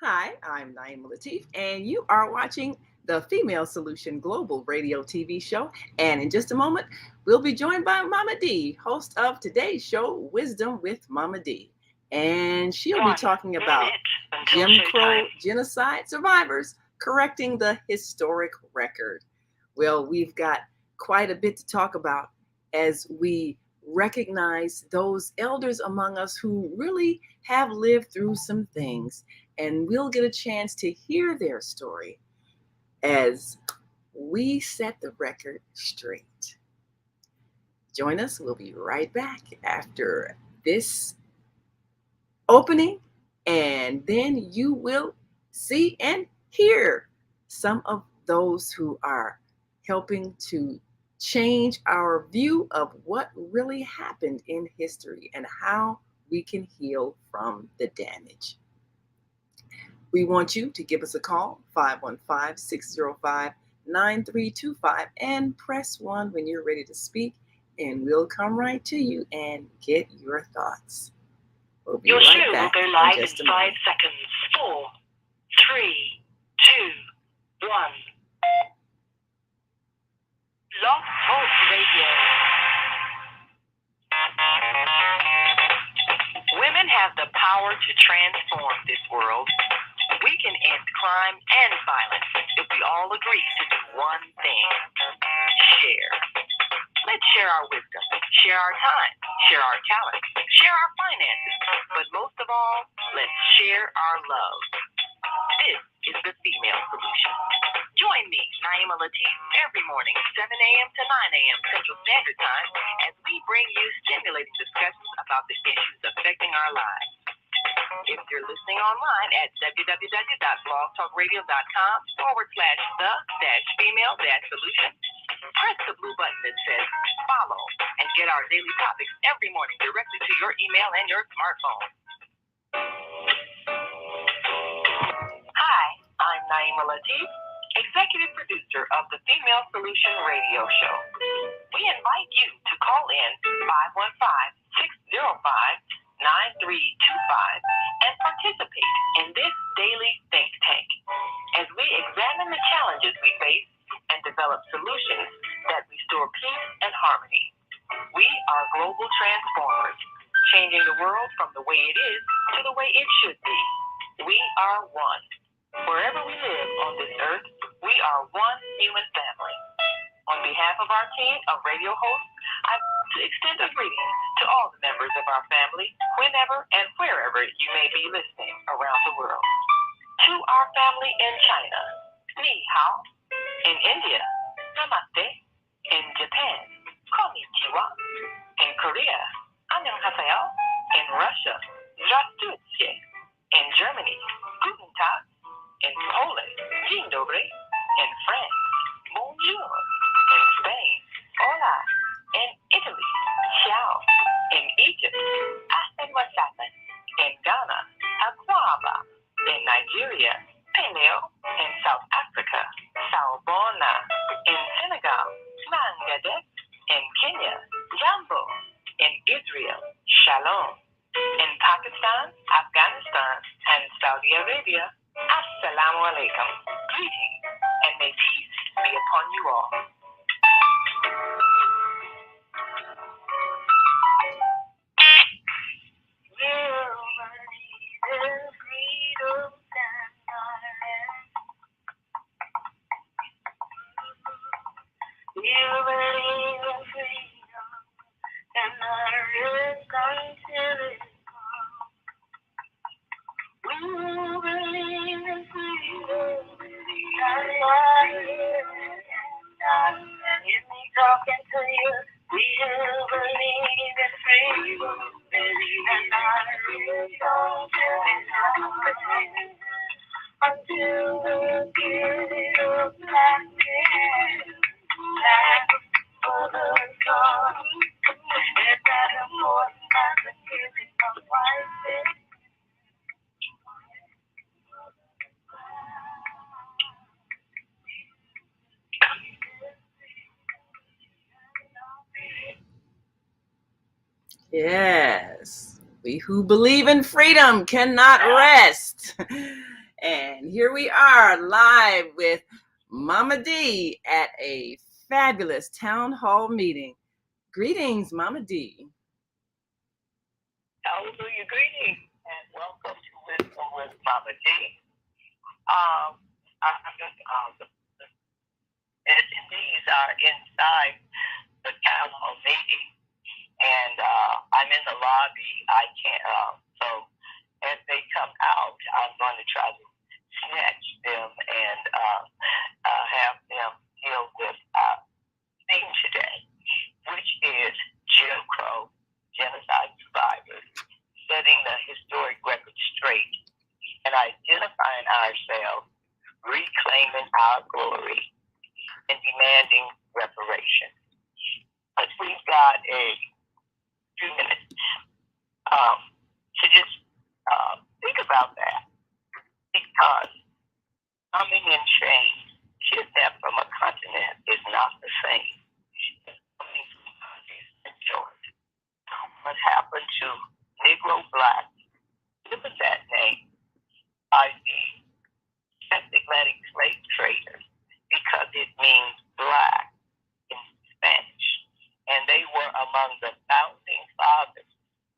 Hi, I'm Naima Latif, and you are watching the Female Solution Global Radio TV show. And in just a moment, we'll be joined by Mamadee, host of today's show, Wisdom with Mamadee. And she'll be talking about Jim Crow genocide survivors correcting the historic record. Well, we've got quite a bit to talk about as we recognize those elders among us who really have lived through some things, and we'll get a chance to hear their story as we set the record straight. Join us. We'll be right back after this opening, and then you will see and hear some of those who are helping to change our view of what really happened in history and how we can heal from the damage. We want you to give us a call, 515-605-9325, and press 1 when you're ready to speak, and we'll come right to you and get your thoughts. We'll be Your right show back will go live in in just a 5 moment. seconds. 4, 3, 2, 1. Love Talk Radio. Women have the power to transform this world. We can end crime and violence if we all agree to do one thing: share. Let's share our wisdom, share our time, share our talent, share our finances, but most of all, let's share our love. This is the Female Solution. Join me, Naima Latif, every morning, 7 a.m. to 9 a.m. Central Standard Time, as we bring you stimulating discussions about the issues affecting our lives. If you're listening online at www.blogtalkradio.com/the-female-solution, press the blue button that says follow and get our daily topics every morning directly to your email and your smartphone. Hi, I'm Naima Latif, executive producer of the Female Solution Radio Show. We invite you to call in 515-605-9325 and participate in this daily think tank as we examine the challenges we face and develop solutions that restore peace and harmony. We are global transformers, changing the world from the way it is to the way it should be. We are one. Wherever we live on this earth, we are one human family. On behalf of our team of radio hosts, I want to extend a greeting to all the members of our family, whenever and wherever you may be listening around the world. To our family in China, ni hao. In India, namaste. In Japan, konnichiwa. In Korea, annyeonghaseyo. In Russia, здравствуйте. In Germany, guten Tag. In Poland, dzień dobry. In France, bonjour. In Spain, hola. In Italy, ciao. In Egypt, ahlan wa sahlan. In Ghana, akwaba. In Nigeria, peleo. In South Africa, sawubona. In Senegal, mangadet. In Kenya, jambo. In Israel, shalom. In Pakistan, Afghanistan, and Saudi Arabia, assalamu alaikum. Greetings, and may peace be upon you all. You believe in freedom, and not risk until it's gone. We believe in freedom, that's why hear me talking to you. We do believe in freedom, and not risk until we give it up like this. For the God, it's not important not to give it up like this. Yes, we who believe in freedom cannot rest. And here we are live with Mamadee at a fabulous town hall meeting. Greetings, Mamadee. Hallelujah, greetings, and welcome to Wisdom with Mamadee. The attendees are inside the town hall meeting, and I'm in the lobby. I can't. So as they come out, I'm going to try to snatch them and have them deal with our theme today, which is Jim Crow, genocide survivors, setting the historic record straight and identifying ourselves, reclaiming our glory, and demanding reparations. But we've got a few minutes to just think about that, because coming in chains, kidnapped from a continent, is not the same as coming from countries and shores. What happened to Negro blacks, given that name by the transatlantic slave traders, because it means black in Spanish, and they were among the founding fathers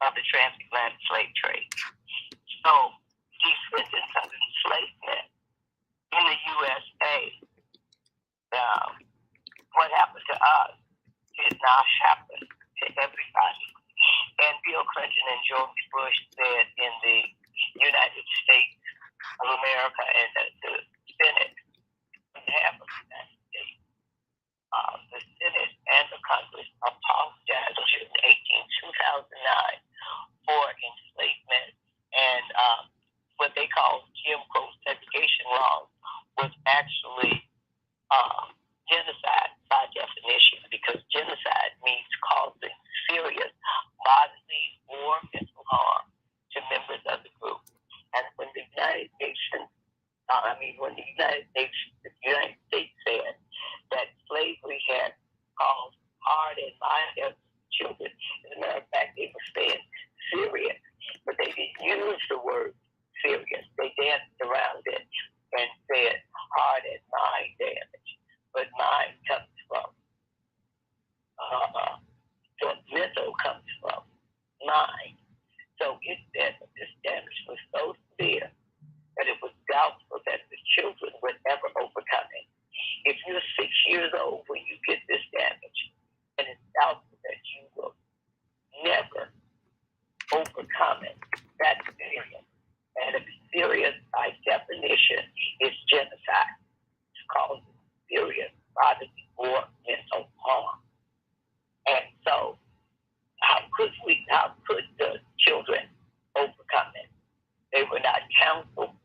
of the transatlantic slave trade. So, descendants of enslavement in the USA, what happened to us did not happen to everybody. And Bill Clinton and George Bush said in the United States of America and the Senate, half of the United States, the Senate and the Congress apologized in 2009 for enslavement and what they call Jim Crow segregation laws was actually genocide by definition, because genocide means causing serious bodily or mental harm to members of the group. And when the United States said that slavery had caused hard and mind children, as a matter of fact, they were saying serious, but they didn't use the word serious. They danced around it and said heart and mind damage. But mind comes from, what mental comes from mind. So it said that this damage was so severe that it was doubtful that the children would ever overcome it. If you're 6 years old when you get this damage, and it's doubtful that you will never overcome it, that's serious. And if it's serious, by definition, it's genocide. It's called serious bodily or mental harm. And so, how could the children overcome it? They were not counseled.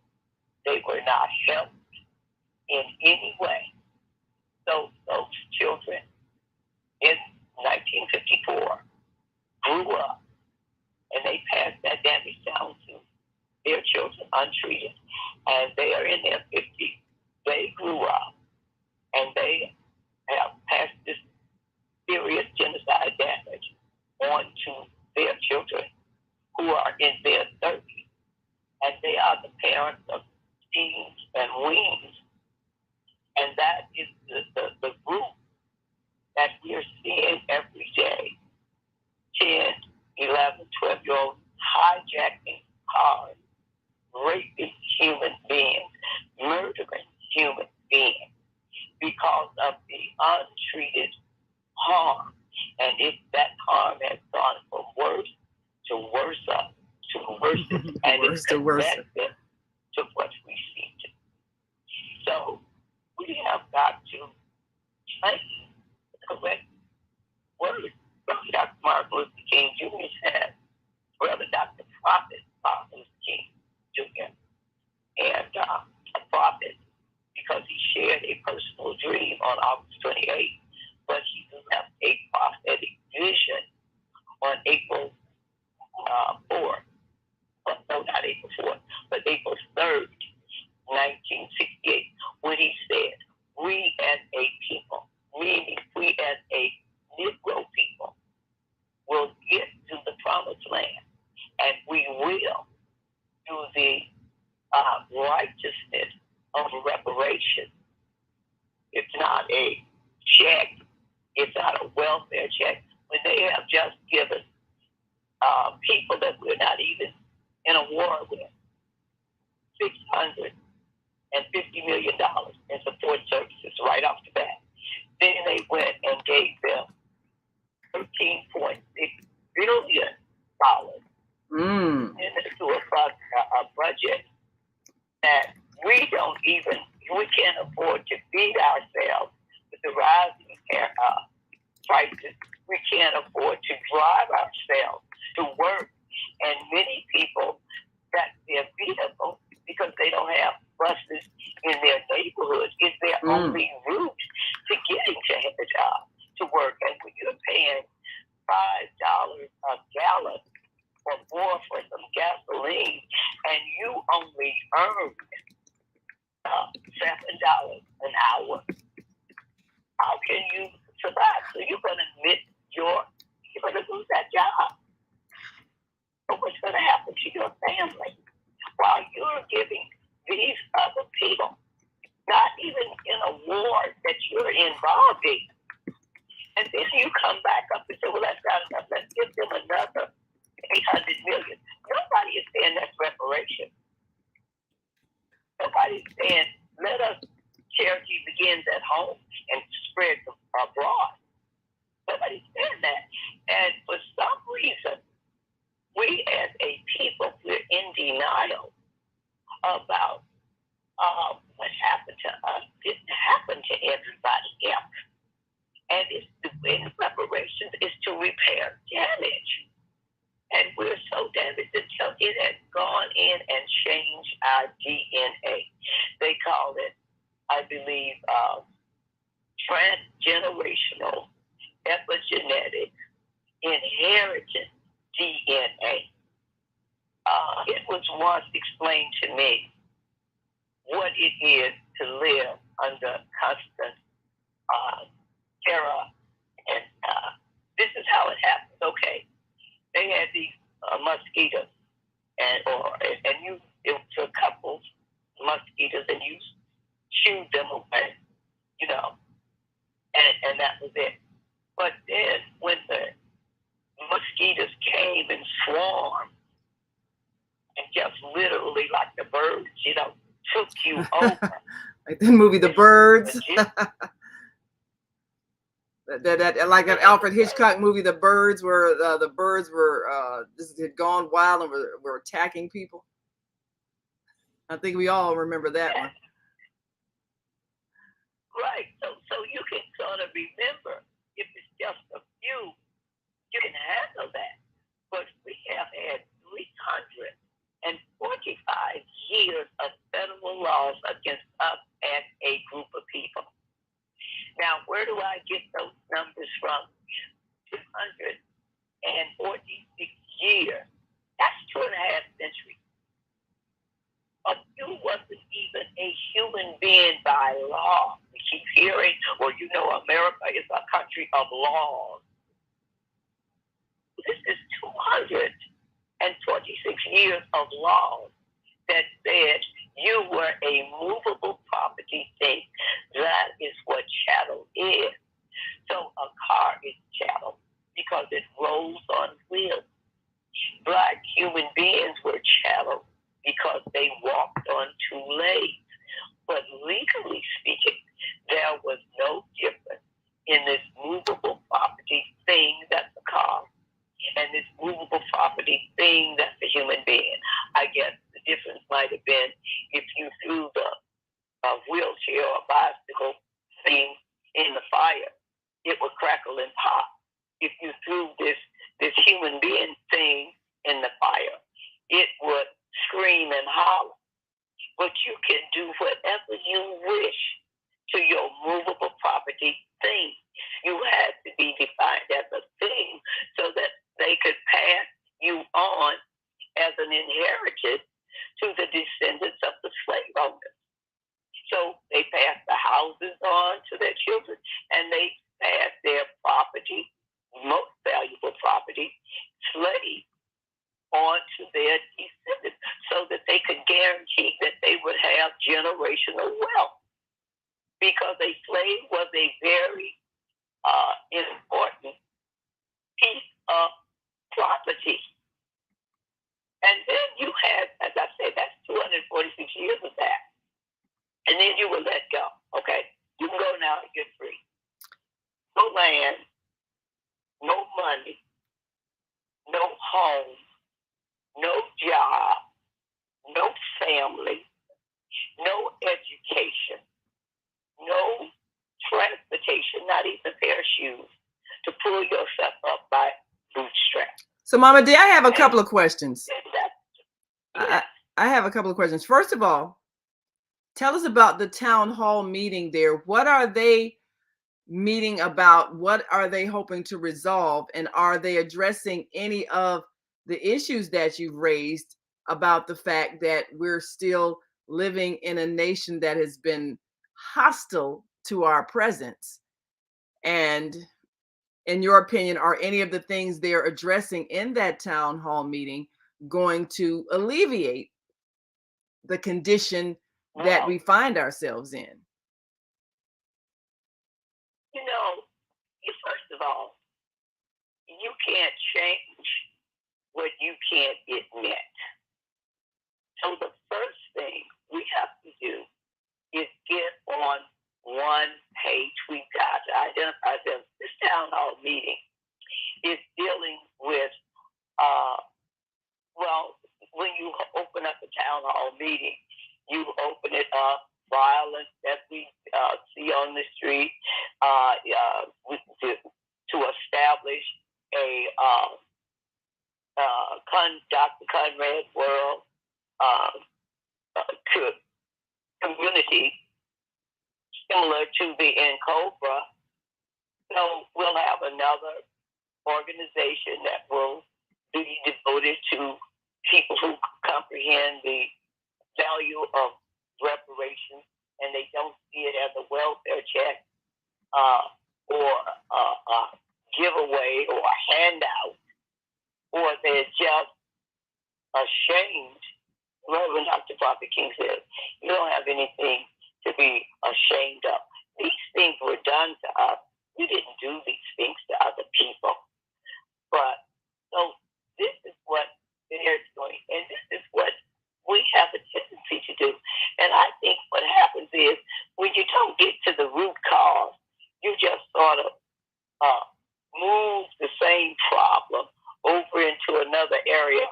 They were not helped in any way. So those children in 1954 grew up, and they passed that damage down to their children untreated, and they are in their 50s. They grew up, and they have passed this serious genocide damage on to their children who are in their 30s, and they are the parents of teens and weens, and that is the group that we're seeing every day. 10, 11, 12-year-olds hijacking cars, raping human beings, murdering human beings because of the untreated harm. And if that harm has gone from worse to worse up to worse, and it's connected to what we see today. So we have got to say the correct words. Dr. Martin Luther King Jr. said, Brother Dr. Prophet Martin Luther King Jr. And a prophet, because he shared a personal dream on August 28th, but he left a prophetic vision on April 4th. No, not April 4th, but April 3rd, 1968, when he said, we as a people, meaning we as a Negro people, will get to the promised land, and we will, through the righteous of reparation. It's not a check. It's not a welfare check. When they have just given people that we're not even in a war with $650 million in support services right off the bat. Then they went and gave them $13.6 billion into a budget that we can't afford to feed ourselves with the rising prices. We can't afford to drive ourselves to work. And many people got their vehicle because they don't have buses in their neighborhoods. It's their only route to getting to work. And when you're paying $5 a gallon or more for some gasoline, and you only earn $7 an hour, how can you survive? So you're going to lose that job. So what's going to happen to your family while you're giving these other people, not even in a war that you're involved in? And then you come back up and say, well, that's not enough. Let's give them another $800 million. Nobody is saying that's reparation. Nobody's saying, let us, charity begins at home and spread abroad. Nobody's saying that. And for some reason, we as a people, we're in denial about what happened to us didn't happen to everybody else. And reparations is to repair damage. And we're so damaged until it has gone in and changed our DNA. They call it, I believe, transgenerational epigenetic inheritance DNA. It was once explained to me what it is to live under constant terror. And this is how it happens. Okay, they had these mosquitoes, it was a couple mosquitoes, and you shooed them away, and that was it. But then when the mosquitoes came and swarmed, and just literally like the birds, took you over. Like the movie The Birds. that like an Alfred Hitchcock movie, The Birds, where the birds were had gone wild and were attacking people. I think we all remember that one. Right. So you can sort of remember, if it's just a few, you can handle that. But we have had 345 years of federal laws against us as a group of people. Now, where do I get those numbers from? 246 years. That's 2.5 centuries. You wasn't even a human being by law. We keep hearing, America is a country of laws. This is 246 years of laws that said you were a movable property thing. That is what chattel is. So a car is chattel because it rolls on wheels. Black human beings were chattel because they walked on 2 legs. But legally speaking, there was no difference in this movable property thing that's a car and this movable property thing that's a human being. I guess the difference might have been if you threw the wheelchair or bicycle thing in the fire, it would crackle and pop. If you threw this human being thing in the fire, it would scream and holler. But you can do whatever you wish to your movable property thing. You had to be defined as a thing so that they could pass you on as an inheritance to the descendants of the slave owners. So they passed the houses on to their children, and they passed their property, most valuable property, slaves, onto their descendants so that they could guarantee that they would have generational wealth. Because a slave was a very important piece of property. And then you had, as I said, that's 246 years of that. And then you were let go. Okay, you can go now and get free. No land, no money, no home, no job, no family, no education, no transportation, not even a pair of shoes to pull yourself up by bootstraps. So, Mamadee, I have a couple of questions. Yes. I have a couple of questions. First of all, tell us about the town hall meeting there. What are they meeting about? What are they hoping to resolve? And are they addressing any of the issues that you've raised about the fact that we're still living in a nation that has been hostile to our presence? And in your opinion, are any of the things they're addressing in that town hall meeting going to alleviate the condition that we find ourselves in? You know, first of all, you can't change what you can't admit. So the first thing we have to do is get on one page. We've got to identify them. This town hall meeting is dealing with, well, when you open up a town hall meeting, you open it up, violence that we see on the street, to establish a Dr. Conrad World community similar to the Cobra. So we'll have another organization that will be devoted to people who comprehend the value of reparations and they don't see it as a welfare check or a giveaway or a handout, or they're just ashamed. Reverend Dr. Prophet King says, you don't have anything to be ashamed of. These things were done to us. We didn't do these things to other people. But so this is what they're doing, and this is what we have a tendency to do. And I think what happens is when you don't get to the root cause, you just sort of move the same problem over into another area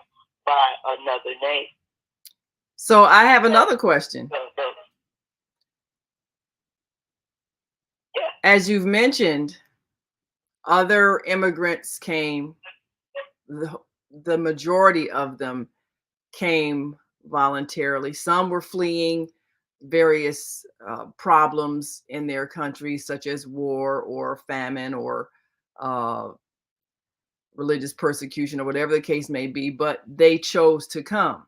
by another name. So I have another question. As you've mentioned, other immigrants came, the majority of them came voluntarily. Some were fleeing various problems in their countries, such as war or famine or religious persecution or whatever the case may be, but they chose to come.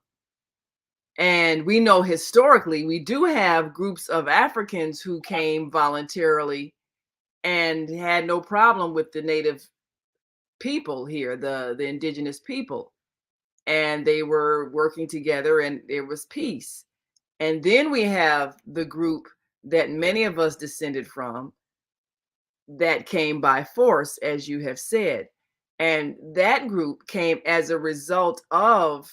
And we know historically, we do have groups of Africans who came voluntarily and had no problem with the native people here, the indigenous people. And they were working together and there was peace. And then we have the group that many of us descended from that came by force, as you have said. And that group came as a result of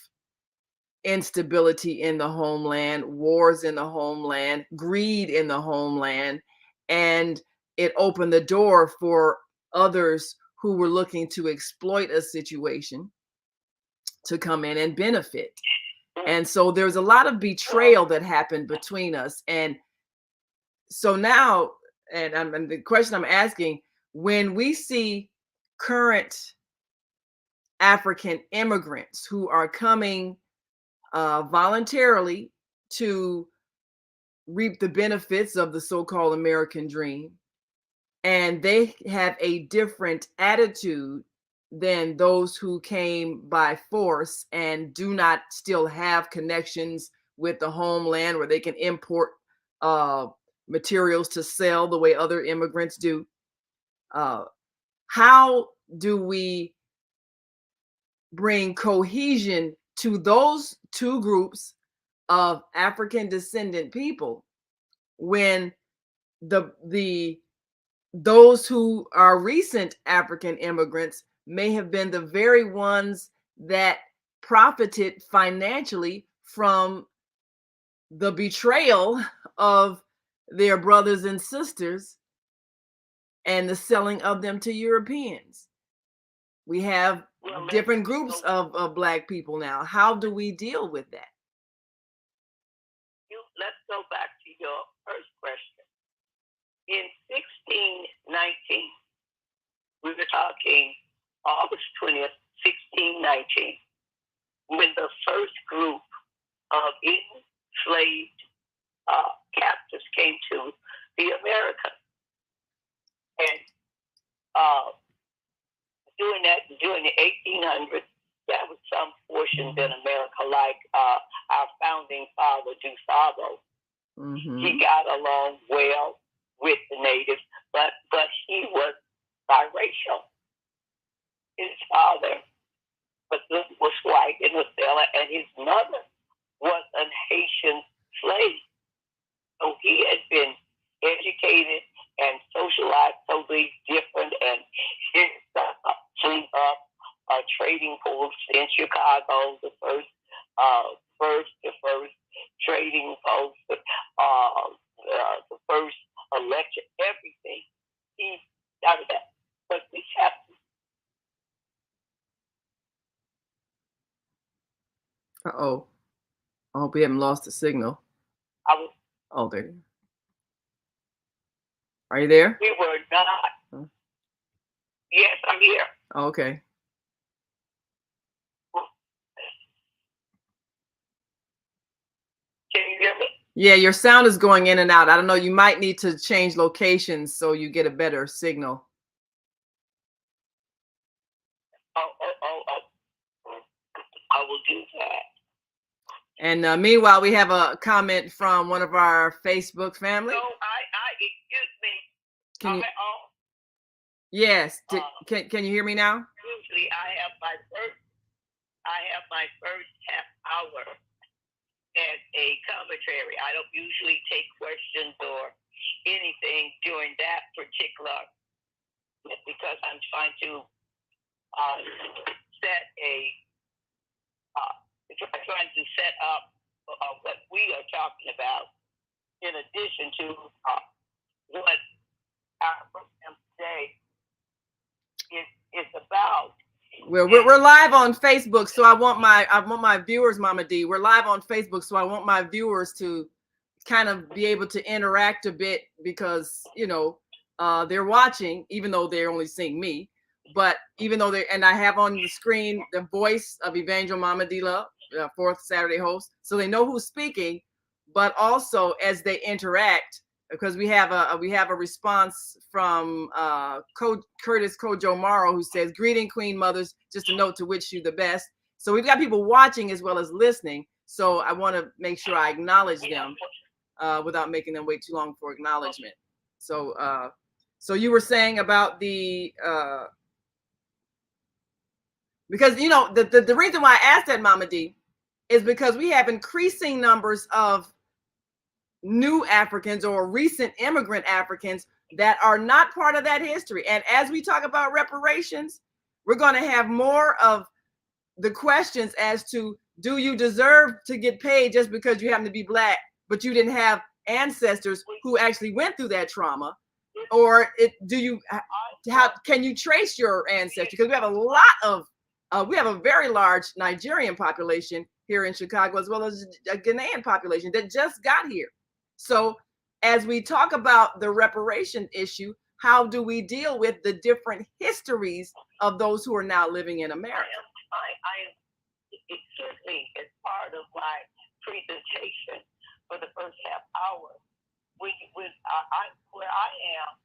instability in the homeland, wars in the homeland, greed in the homeland, and it opened the door for others who were looking to exploit a situation to come in and benefit. And so there's a lot of betrayal that happened between us. And so now, and the question I'm asking, when we see current African immigrants who are coming voluntarily to reap the benefits of the so-called American dream, and they have a different attitude than those who came by force and do not still have connections with the homeland where they can import materials to sell the way other immigrants do. How do we bring cohesion to those two groups of African descendant people when the those who are recent African immigrants may have been the very ones that profited financially from the betrayal of their brothers and sisters and the selling of them to Europeans. We have different groups of Black people now. How do we deal with that? Let's go back to your first question. In 1619, we were talking August 20th, 1619, when the first group of enslaved captives came to the Americas. And during the 1800s, that was some portions in America, like our founding father, DuSable. Mm-hmm. He got along well with the natives, but he was biracial. His father was white in Venezuela, and his mother was a Haitian slave. So he had been educated and socialized totally different, and he set up trading posts in Chicago, the first trading post, the first election, everything. He started that. But this happened. Uh-oh. I hope we haven't lost the signal. Oh, there. Are you there? We were not. Huh? Yes, I'm here. Oh, okay. Can you hear me? Yeah, your sound is going in and out. I don't know. You might need to change locations so you get a better signal. I will do that. And meanwhile, we have a comment from one of our Facebook family. No, excuse me. Can you? Yes. Can you hear me now? Usually, I have my first half hour as a commentary. I don't usually take questions or anything during that particular, because I'm trying to set up what we are talking about, in addition to what our program today is about. We're live on Facebook, so I want my viewers, Mamadee. We're live on Facebook, so I want my viewers to kind of be able to interact a bit, because they're watching, even though they're only seeing me. But even though and I have on the screen the voice of Evangel Mamadee Love, fourth Saturday host, so they know who's speaking. But also as they interact, because we have a response from Curtis Kojo Morrow, who says, "Greeting, Queen Mothers. Just a note to wish you the best." So we've got people watching as well as listening. So I want to make sure I acknowledge them without making them wait too long for acknowledgement. So you were saying about the because the reason why I asked that, Mamadee, is because we have increasing numbers of new Africans or recent immigrant Africans that are not part of that history. And as we talk about reparations, we're going to have more of the questions as to, do you deserve to get paid just because you happen to be Black, but you didn't have ancestors who actually went through that trauma? Or can you trace your ancestry? Because we have we have a very large Nigerian population here in Chicago, as well as a Ghanaian population that just got here. So as we talk about the reparation issue, how do we deal with the different histories of those who are now living in America? It certainly is part of my presentation for the first half hour. Where I am,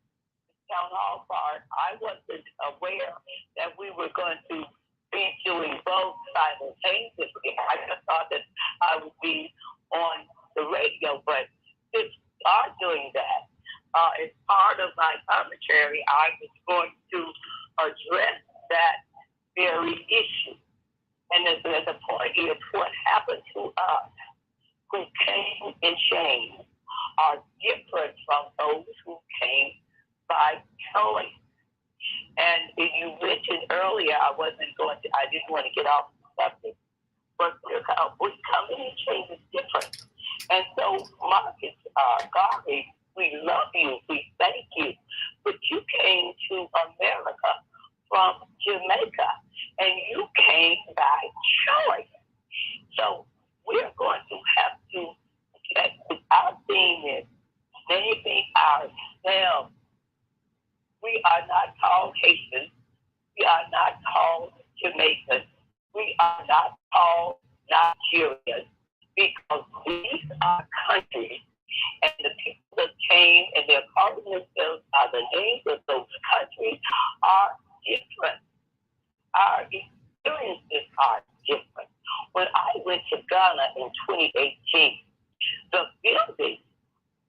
town hall part, I wasn't aware that we were going to be doing both simultaneously. I just thought that I would be on the radio, but since we are doing that, as part of my commentary, I was going to address that very issue. And the point is what happened to us who came in chains are different from those who came by choice. And you mentioned earlier, I didn't want to get off the subject, but we coming in chains is different. And so, Marcus Garvey, we love you, we thank you, but you came to America from Jamaica, and you came by choice. So we're going to have to, our theme is naming ourselves. We are not called Haitians. We are not called Jamaicans. We are not called Nigerians, because these are countries, and the people that came and they're calling themselves by the names of those countries are different. Our experiences are different. When I went to Ghana in 2018, the buildings,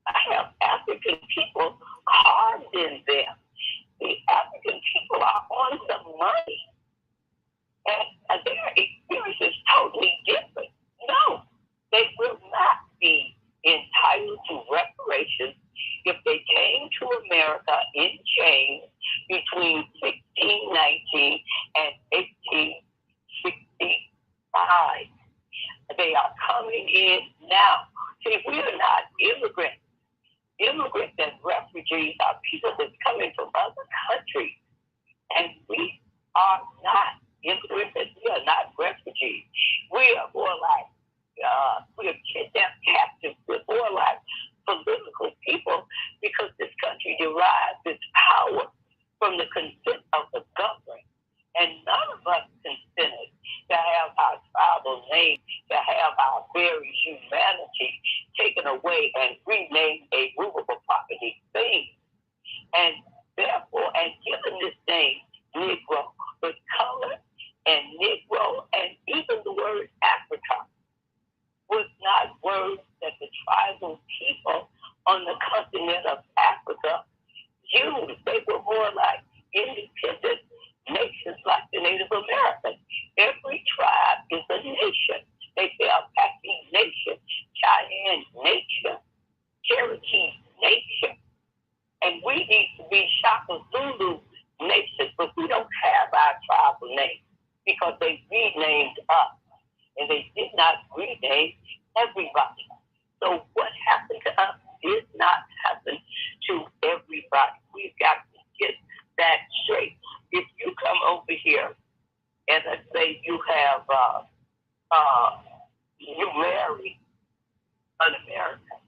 I have African people carved in them. The African people are on some money, and their experience is totally different. No, they will not be entitled to reparations if they came to America in chains between 1619 and 1865. They are coming in now. See, we are not immigrants. Immigrants and refugees are people that's coming from other countries. And we are not immigrants, and we are not refugees. We are more like, we are kidnapped captives. We're more like political people, because this country derives its power from the consent of the government. And none of us consented to have our tribal name, to have our very humanity taken away and renamed a movable property thing. And therefore, and given this name, Negro, but color and Negro and even the word Africa was not words that the tribal people on the continent of Africa used. They were more like independent nations like the Native Americans. Every tribe is a nation. They say Apache nation, Cheyenne nation, Cherokee nation. And we need to be Shaka Zulu nation, but we don't have our tribal name because they renamed us. And they did not rename everybody. So what happened to us did not happen to everybody. We've got to get that straight. If you come over here and let's say you have you marry an American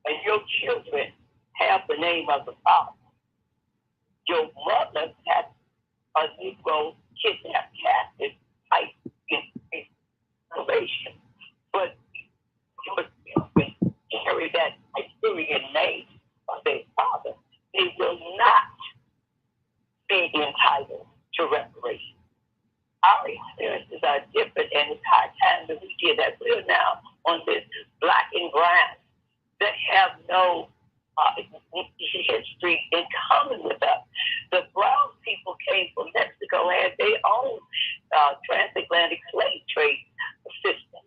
and your children have the name of the father, your mother had a Negro kidnapped captive type information, but your children carry that Nigerian name of their father, they will not be entitled to reparations. Our experiences are different, and it's high time that we get that. We're now on this black and brown that have no history in common with us. The brown people came from Mexico, had their own transatlantic slave trade system.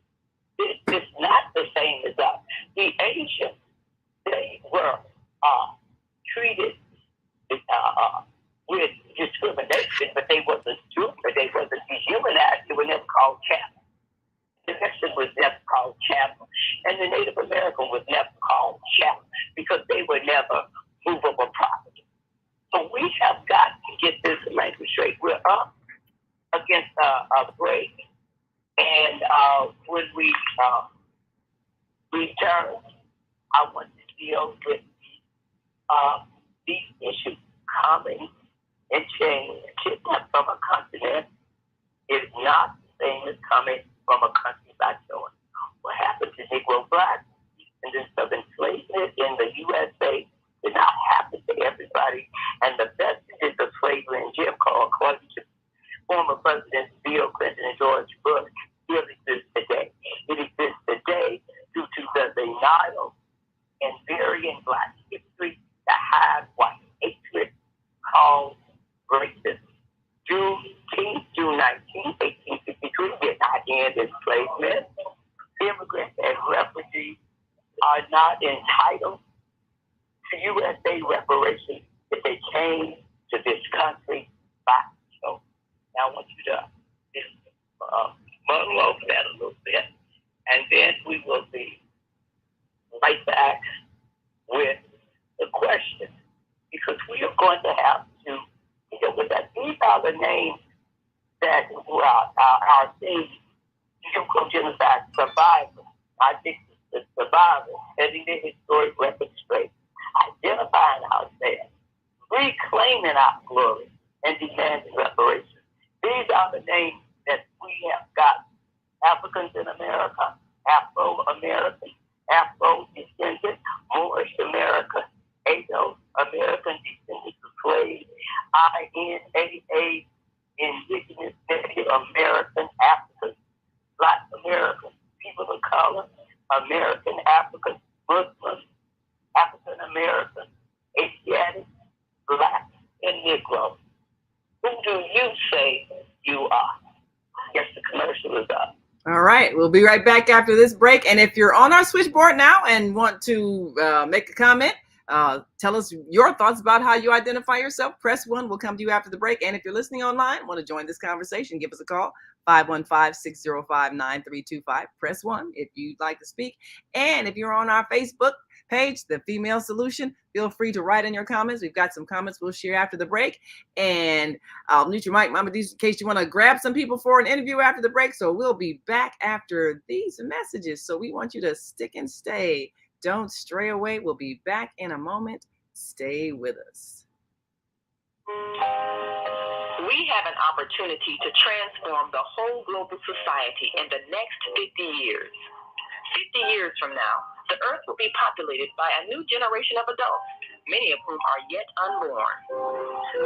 It's not the same as us. The Asians, they were treated with discrimination, but they wasn't stupid, they wasn't dehumanized, they were never called cattle. The Mexican was never called cattle, and the Native American was never called cattle because they were never movable property. So we have got to get this language straight. We're up against a break, and when we return, I want to deal with these issues coming and change. Kidnapped from a continent is not the same as coming from a country by choice. What happened to Negro blacks and this of enslavement in the USA did not happen to everybody. And the vestiges of slavery and Jim Crow, according to former Presidents Bill Clinton and George Bush, still exists today. It exists today due to the denial and burying black history to hide white hatred called racism. June 19, 1853, immigrants and refugees are not entitled to USA reparations if they came to this country by. So now I want you to just muddle over that a little bit, and then we will be right back with the question, because we are going to have to deal with that. These are the names that our theme, genocide survivors. I think the survivors, setting the historic record straight, identifying ourselves, reclaiming our glory, and demanding reparations. These are the names that we have got: Africans in America, Afro-American, Afro-descendant, Moorish America, Afro-American descendants of slaves, INAA, Indigenous, Native American, Africans, Black Americans, people of color, American Africans, Muslims, African Americans, Asiatic, Black, and Negro. Who do you say you are? Yes, the commercial is up. All right, we'll be right back after this break. And if you're on our switchboard now and want to make a comment, tell us your thoughts about how you identify yourself, press 1. We'll come to you after the break. And if you're listening online, want to join this conversation, give us a call, 515-605-9325. Press 1 if you'd like to speak. And if you're on our Facebook page, The Female Solution, feel free to write in your comments. We've got some comments we'll share after the break. And I'll mute your mic, Mamadee, in case you want to grab some people for an interview after the break. So we'll be back after these messages. So we want you to stick and stay. Don't stray away. We'll be back in a moment. Stay with us. We have an opportunity to transform the whole global society in the next 50 years. 50 years from now, the earth will be populated by a new generation of adults, many of whom are yet unborn.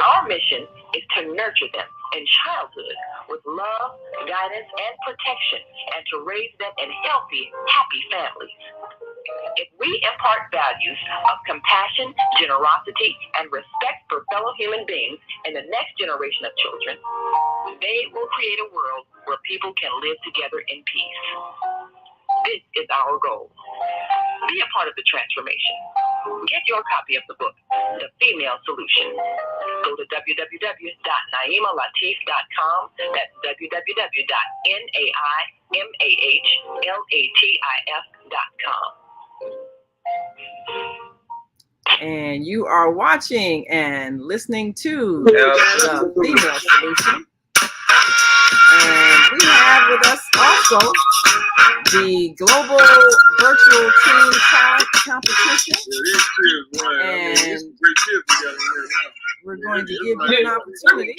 Our mission is to nurture them in childhood with love, guidance, and protection, and to raise them in healthy, happy families. If we impart values of compassion, generosity, and respect for fellow human beings in the next generation of children, they will create a world where people can live together in peace. This is our goal. Be a part of the transformation. Get your copy of the book, The Female Solution. Go to www.naimalatif.com. That's www.naimalatif.com. And you are watching and listening to The Female Solution. And we have with us also the Global Virtual Teen Talent Competition. And we're going to give you an opportunity.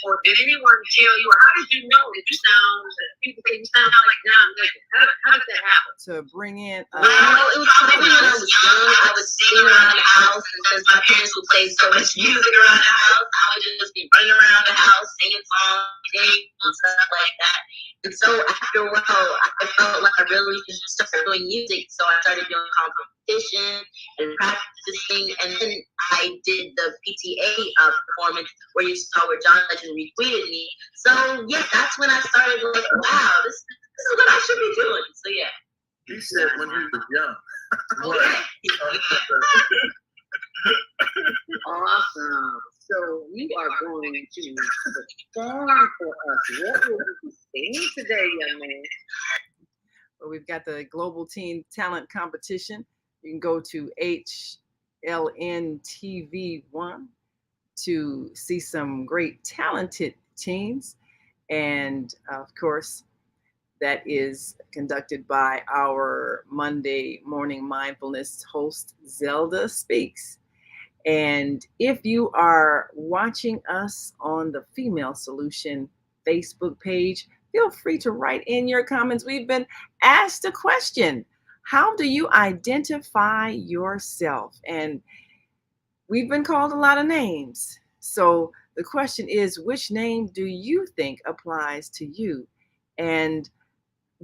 Or did anyone tell you, or how did you know that you sound, people say you sound like John Legend? How did that happen? To bring in Well, it was probably when I was young. I was sitting around the house, and since my parents would play so much music around the house, I would just be running around the house, singing songs, and stuff like that. And so after a while, I felt like I really just started doing music, so I started doing competition and practicing, and then I did the PTA performance where you saw where John Legend retweeted me. So yeah, that's when I started like, wow, this is what I should be doing. So yeah. He said when he was young. Awesome. So you are going to perform for us. What will you be singing today, young man? Well, we've got the Global Teen Talent Competition. You can go to HLNTV1 to see some great talented teens. And of course, that is conducted by our Monday morning mindfulness host, Zelda Speaks. And if you are watching us on the Female Solution Facebook page, feel free to write in your comments. We've been asked a question. How do you identify yourself? And we've been called a lot of names. So the question is, which name do you think applies to you? And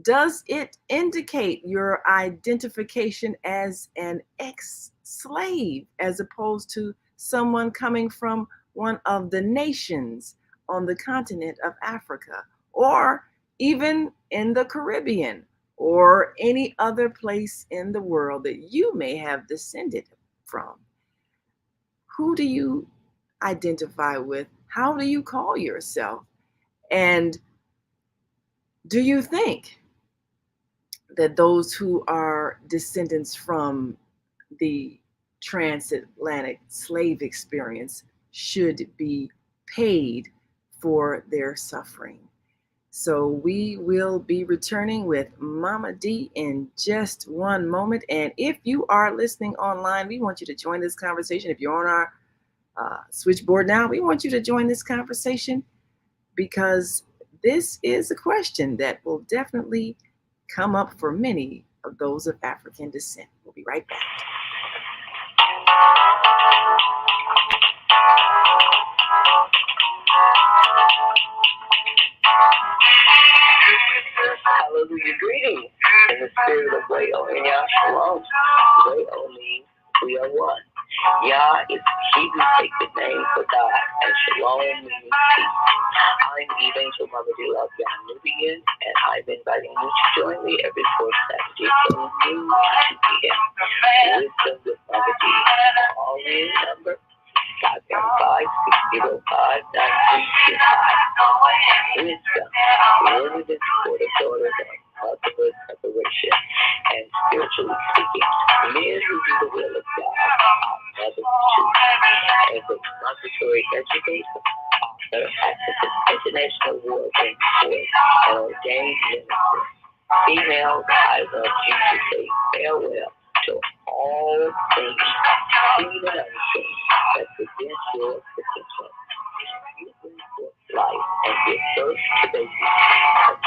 does it indicate your identification as an ex-slave as opposed to someone coming from one of the nations on the continent of Africa, or even in the Caribbean or any other place in the world that you may have descended from. Who do you identify with? How do you call yourself? And do you think that those who are descendants from the transatlantic slave experience should be paid for their suffering? So we will be returning with Mamadee in just one moment. And if you are listening online, we want you to join this conversation. If you're on our switchboard now, we want you to join this conversation, because this is a question that will definitely come up for many of those of African descent. We'll be right back. Hallelujah, greetings in the spirit of Wayo and Yah Shalom. Wayo means we are one. Yah is he who takes the name for God, and Shalom means peace. I'm Evangel Mamadee of Yah Nubian, and I'm inviting you to join me every fourth Saturday from noon to 2 p.m. Wisdom with Mamadee. Call in number 575-605-9325. Wisdom, rooted in support of daughters of motherhood preparation, and spiritually speaking, men who do the will of God are mothers too. As a demonstratory educator, author, activist, international award winning sports, and ordained minister, females, I want you to say farewell to all things seen and unseen that present your potential. You bring forth life and give birth to babies. A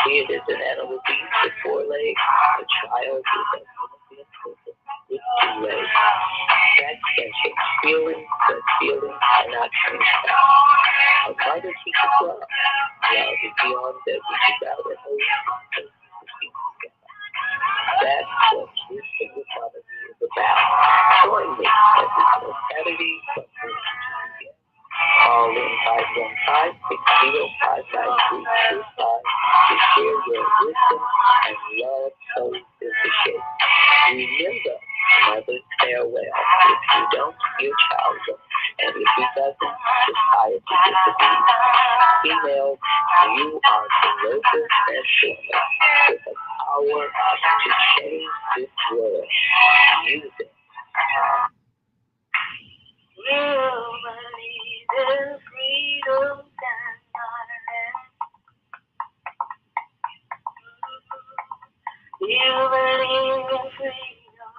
kid is an animal being with 4 legs. A child is a human person with 2 legs. That can change feelings, but feelings cannot change facts. A mother teaches love. Love is beyond that which is out and holds. That's what Wisdom with Mamadee is about. Join me every fourth Saturday from 1 to 2 p.m. Call in 515-605-9325 to share your wisdom and love so shape. Remember, mother's farewell. If you don't, your child will. And if he doesn't, society disagrees. Females, you are the local transformers with the power to change this world. Use it. You believe in freedom and you believe in freedom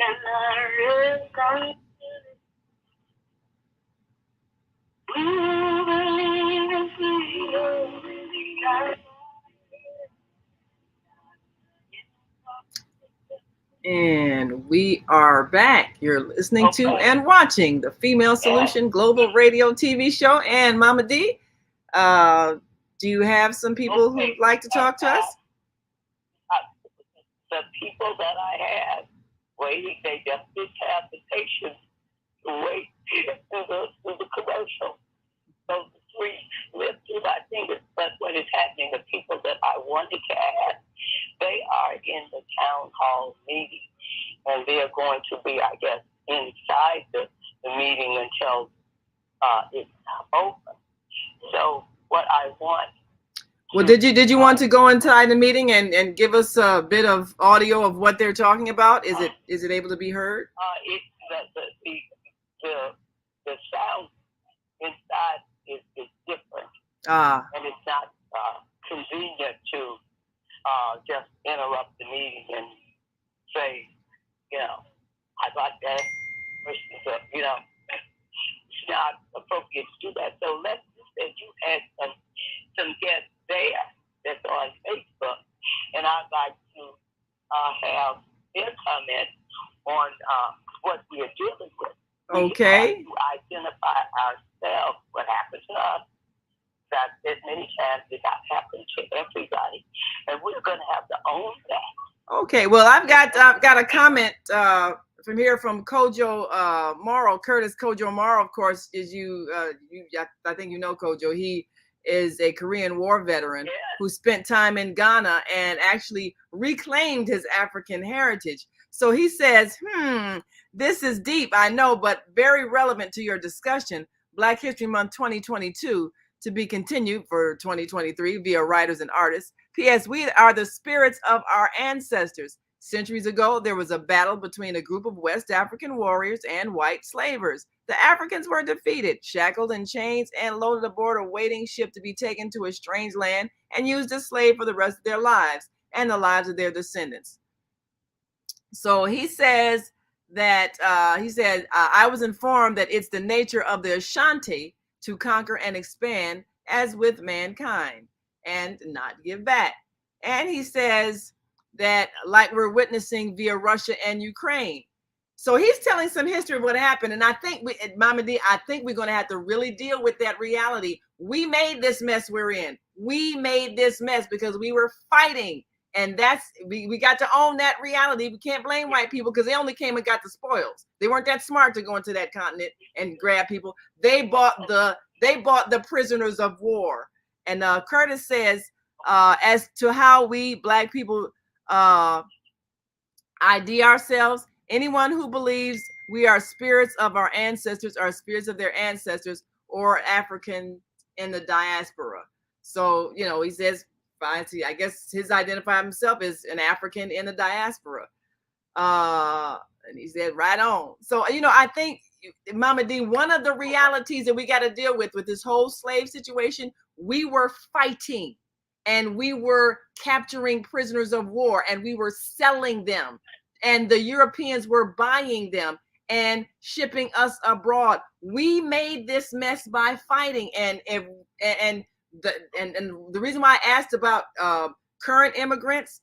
and responsibility. You believe in freedom and And we are back. You're listening to and watching the Female Solution Global Radio TV show. And Mamadee, do you have some people who'd like to talk to us? The people that I had waiting, they just didn't have the patience to wait through the commercial. So the 3 slipped through my fingers. But what is happening, the people that I wanted to ask, they are in the town hall meeting, and they are going to be, I guess, inside the meeting until it's over. So what I want. Well, did you want to go inside the meeting and give us a bit of audio of what they're talking about? Is it able to be heard? It's the sound inside is different. And it's not convenient to just interrupt the meeting and say, I'd like that person, it's not appropriate to do that. So let's just say you had some guests there that's on Facebook, and I'd like to have their comment on what we are dealing with. Okay. We have to identify ourselves, what happened to us. That many times did not happen to everybody, and we're going to have to own that. Okay, well, I've got a comment from here from Kojo Morrow. Curtis Kojo Morrow, of course, is I think you know Kojo. He is a Korean War veteran who spent time in Ghana and actually reclaimed his African heritage. So he says, this is deep, I know, but very relevant to your discussion. Black History Month 2022 to be continued for 2023 via writers and artists. P.S. We are the spirits of our ancestors. Centuries ago, there was a battle between a group of West African warriors and white slavers. The Africans were defeated, shackled in chains, and loaded aboard a waiting ship to be taken to a strange land and used as slaves for the rest of their lives and the lives of their descendants. So he says that, I was informed that it's the nature of the Ashanti to conquer and expand as with mankind and not give back. And he says that, like we're witnessing via Russia and Ukraine. So he's telling some history of what happened. And I think, Mamadee, I think we're going to have to really deal with that reality. We made this mess we're in. We made this mess because we were fighting. And that's, we got to own that reality. We can't blame white people because they only came and got the spoils. They weren't that smart to go into that continent and grab people. They bought the prisoners of war. And Curtis says, as to how we Black people ID ourselves, anyone who believes we are spirits of our ancestors are spirits of their ancestors or African in the diaspora. So, he says, I guess his identify himself as an African in the diaspora. And he said, right on. So, I think, Mamadee, one of the realities that we got to deal with this whole slave situation, we were fighting and we were capturing prisoners of war and we were selling them. And the Europeans were buying them and shipping us abroad. We made this mess by fighting. And the reason why I asked about current immigrants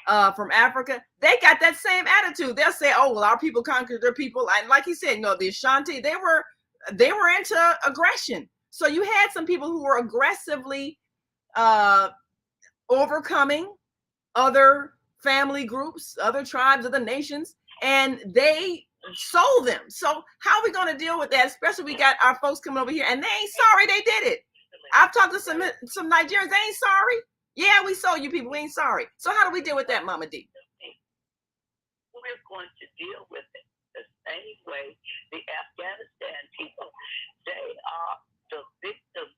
from Africa, they got that same attitude. They'll say, "Oh, well, our people conquered their people." And like he said, no, the Ashanti, they were into aggression. So you had some people who were aggressively overcoming other family groups, other tribes, other nations, and they sold them. So how are we going to deal with that? Especially we got our folks coming over here and they ain't sorry they did it. I've talked to some Nigerians, they ain't sorry. Yeah, we sold you people, we ain't sorry. So how do we deal with that, Mamadee? We're going to deal with it the same way the Afghanistan people, they are the victims.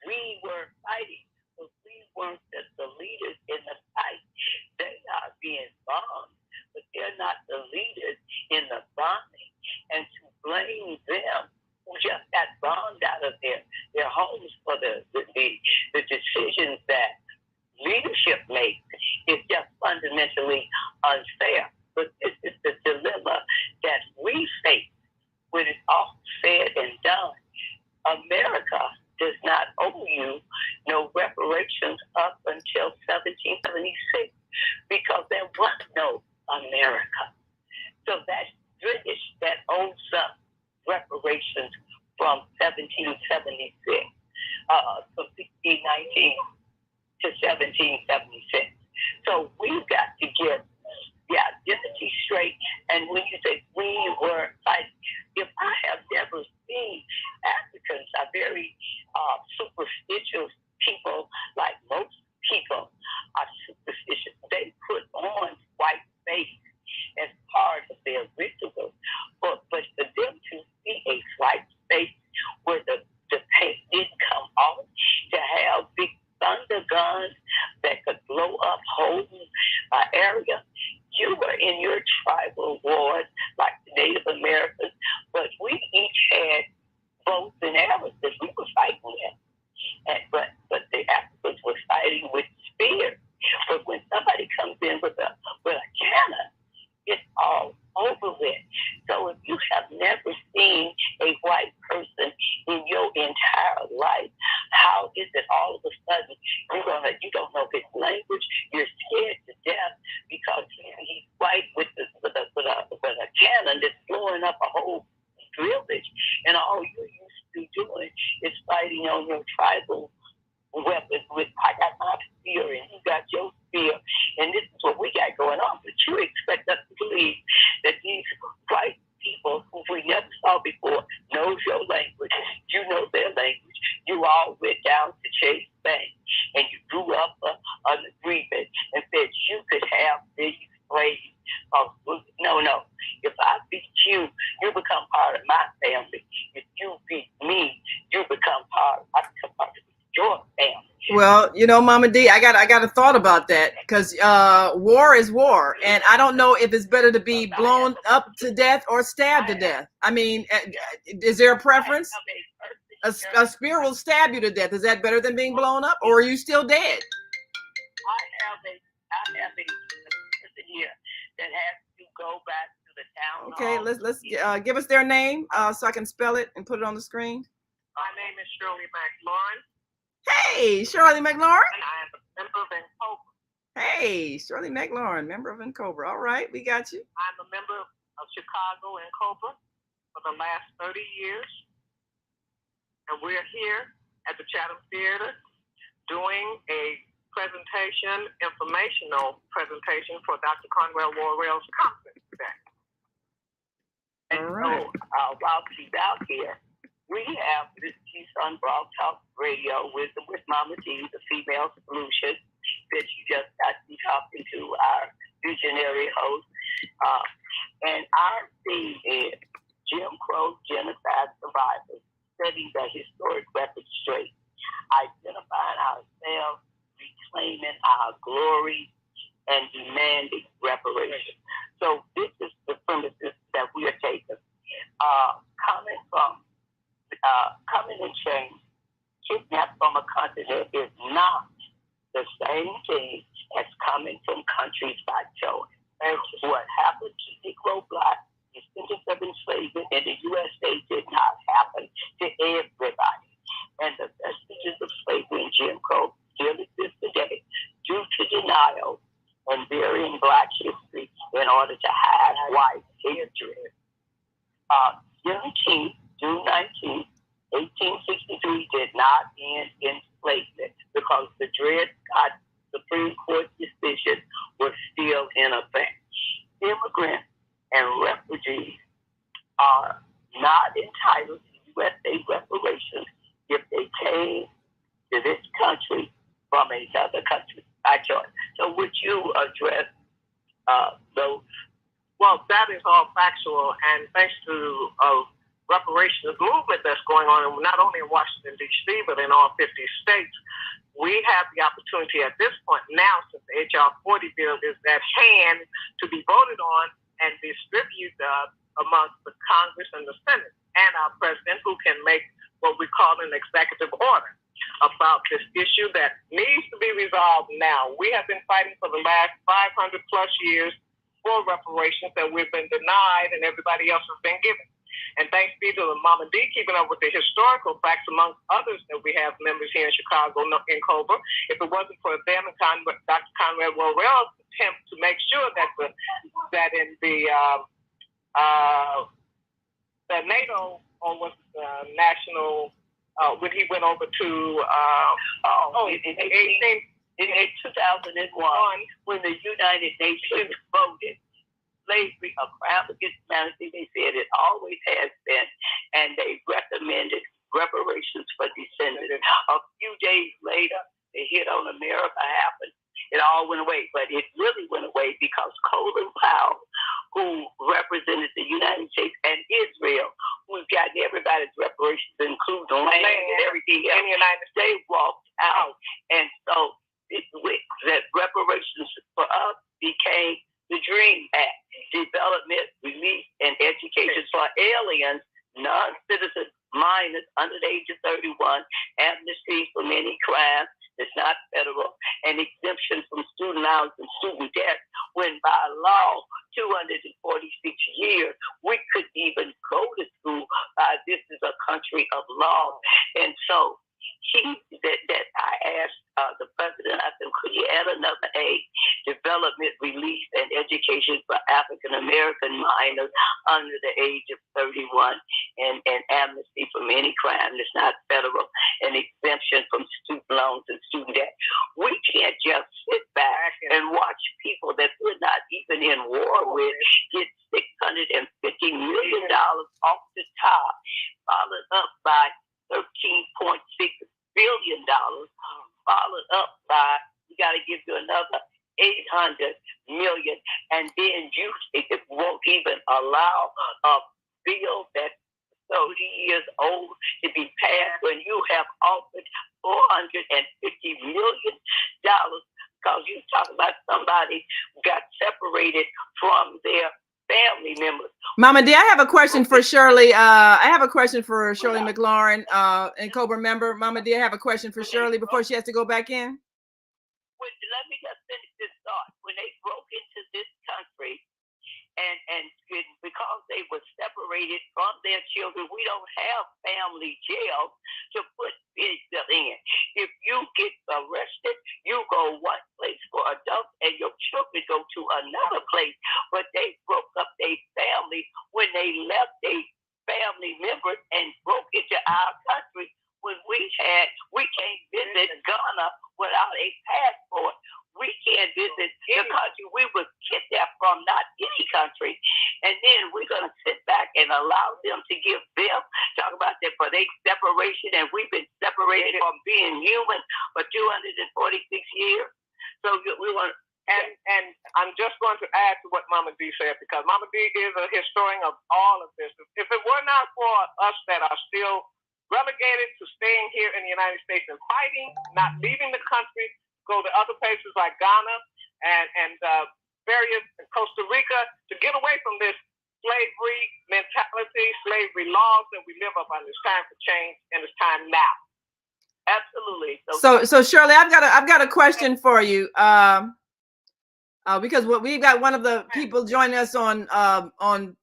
We were fighting, but we weren't the leaders in the fight. They are being bombed, but they're not the leaders in the bombing. And to blame them who just got bombed out of their homes for the decisions that leadership makes is just fundamentally unfair. But this is the dilemma that we face when it's all said and done. America does not owe you no reparations up until 1776 because there was no America. So that's British that owes us reparations from 1776, from 1619 to 1776. So we've got to get the identity straight. And when you say we were fighting, if I have never seen Africans are very superstitious people, like most people are superstitious. They put on white face as part of their ritual. But for them to see a white face where the paint didn't come off, to have big thunder guns that could blow up whole area. You were in your tribal wars like the Native Americans, but we each had bows and arrows that we were fighting with. But the Africans were fighting with spears. But when somebody comes in with a cannon, it's all over with. So if you have never seen a white person in your entire life, how is it all of a sudden you don't know his language, you're scared to death because he's white with a cannon that's blowing up a whole village, and all you're used to doing is fighting on your tribal weapons with, I got my spear and you got your spear, and this is what we got going on. But you expect us to believe that these white people who we never saw before knows your language, you know their language, you all went down to Chase Bank, and you drew up an agreement and said you could have these slaves. No. If I beat you, you become part of my family. If you beat me, I become part of your family. Well, Mamadee, I got a thought about that, because war is war, and I don't know if it's better to be blown up to death or stabbed to death. I mean, is there a preference? A spear will stab you to death. Is that better than being blown up, or are you still dead? I have a person here that has to go back to the town Okay, hall. let's give us their name so I can spell it and put it on the screen. My name is Shirley McLaurin. Hey, Shirley McLaurin. And I am a member of Encobra. Hey, Shirley McLaurin, member of Encobra. All right, we got you. I'm a member of Chicago Encobra for the last 30 years. And we're here at the Chatham Theater doing a informational presentation for Dr. Conrad Worrell's conference today. And all right. So while she's out here, we have this piece on Blog Talk Radio, Wisdom with Mamadee, the female solution that you just got to be talking to our visionary host. And our theme is Jim Crow Genocide Survivors, setting the historic record straight, identifying ourselves, reclaiming our glory, and demanding reparations. So this is the premises that we are taking. Coming in change, kidnapped from a continent is not the same thing as coming from countries by choice. And what happened to Negro Black descendants of enslavement in the USA did not happen to everybody. And the vestiges of slavery and Jim Crow still exist today due to denial and burying Black history in order to hide white hatred. June 19, 1863 did not end enslavement because the Dred Scott Supreme Court decision was still in effect. Immigrants and refugees are not entitled to USA reparations if they came to this country from another country by choice. So would you address those? Well, that is all factual, and thanks to reparations movement that's going on, not only in Washington, D.C., but in all 50 states, we have the opportunity at this point now, since the H.R. 40 bill is at hand, to be voted on and distributed amongst the Congress and the Senate, and our president, who can make what we call an executive order about this issue that needs to be resolved now. We have been fighting for the last 500 plus years for reparations that we've been denied and everybody else has been given. And thanks be to the Mamadee keeping up with the historical facts, amongst others, that we have members here in Chicago in Cobra. If it wasn't for them and Dr. Conrad Worrell's attempt to make sure that in the NATO, or was the national, when he went over to in 2001, when the United Nations voted slavery a crime against humanity. They said it always has been, and they recommended reparations for descendants. A few days later, the hit on America happened. It all went away, but it really went away because Colin Powell, who represented the United States and Israel, who's gotten everybody's reparations, including land and everything else, in the United States, walked out. And so that reparations for us became the DREAM Act, Development, Relief, and Education for Aliens, non-citizens, minors under the age of 31, amnesty from any crime that's not federal, and exemption from student loans and student debt, when by law, 246 years, we could even go to school. This is a country of law. And so I asked the president, I said, could you add another A, development, release, and education for African-American minors under the age of 31, and amnesty from any crime that's not federal, and exemption from student loans and student debt. We can't just sit back and watch people that we're not even in war with get $650 million off the top, followed up by $13.6 billion, followed up by, we got to give you another 800 million, and then it won't even allow a bill that's 30 years old to be passed when you have offered $450 million, because you talk about somebody who got separated from their family members. Mamadee, I have a question for Shirley. I have a question for Shirley McLaurin, and Cobra member. Mamadee, I have a question for Shirley before she has to go back in. Let me just finish this thought. When they broke into this country, and because they were separated from their children, we don't have family jails to put kids in. If you get arrested, you go one place for adults, and your children go to another place. But they broke up their family when they left their family members and broke into our country. When we can't visit Ghana without a passport. We can't visit the country we were kidnapped from, not any country. And then we're going to sit back and allow them to give them, talk about that for their separation. And we've been separated from being human for 246 years. So we want. And I'm just going to add to what Mamadee said, because Mamadee is a historian of all of this. If it were not for us that are still relegated to staying here in the United States and fighting, not leaving the country, go to other places like Ghana and various Costa Rica to get away from this slavery mentality, slavery laws that we live up under. It's time for change, and it's time now. Absolutely. So Shirley, I've got a question for you. Because we've got one of the people joining us on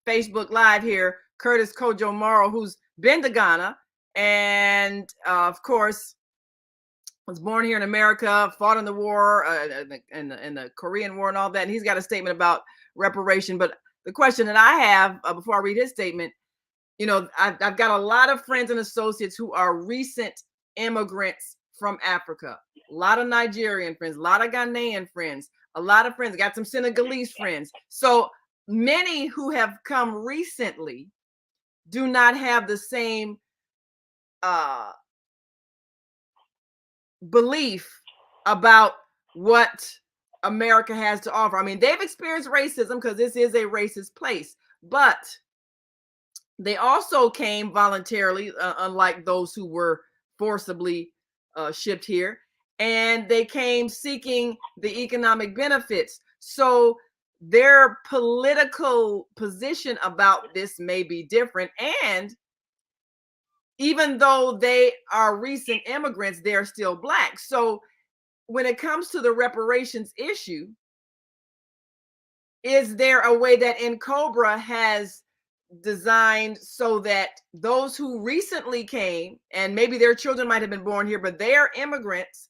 Facebook Live here, Curtis Kojo Morrow, who's been to Ghana. And of course, was born here in America, fought in the war, in the Korean War and all that. And he's got a statement about reparation. But the question that I have before I read his statement, I've got a lot of friends and associates who are recent immigrants from Africa. A lot of Nigerian friends, a lot of Ghanaian friends, a lot of friends. Got some Senegalese friends. So many who have come recently do not have the same belief about what America has to offer. I mean, they've experienced racism because this is a racist place, but they also came voluntarily, unlike those who were forcibly shipped here, and they came seeking the economic benefits. So their political position about this may be different, and even though they are recent immigrants, they're still Black. So when it comes to the reparations issue, is there a way that NCOBRA has designed so that those who recently came, and maybe their children might have been born here, but they are immigrants,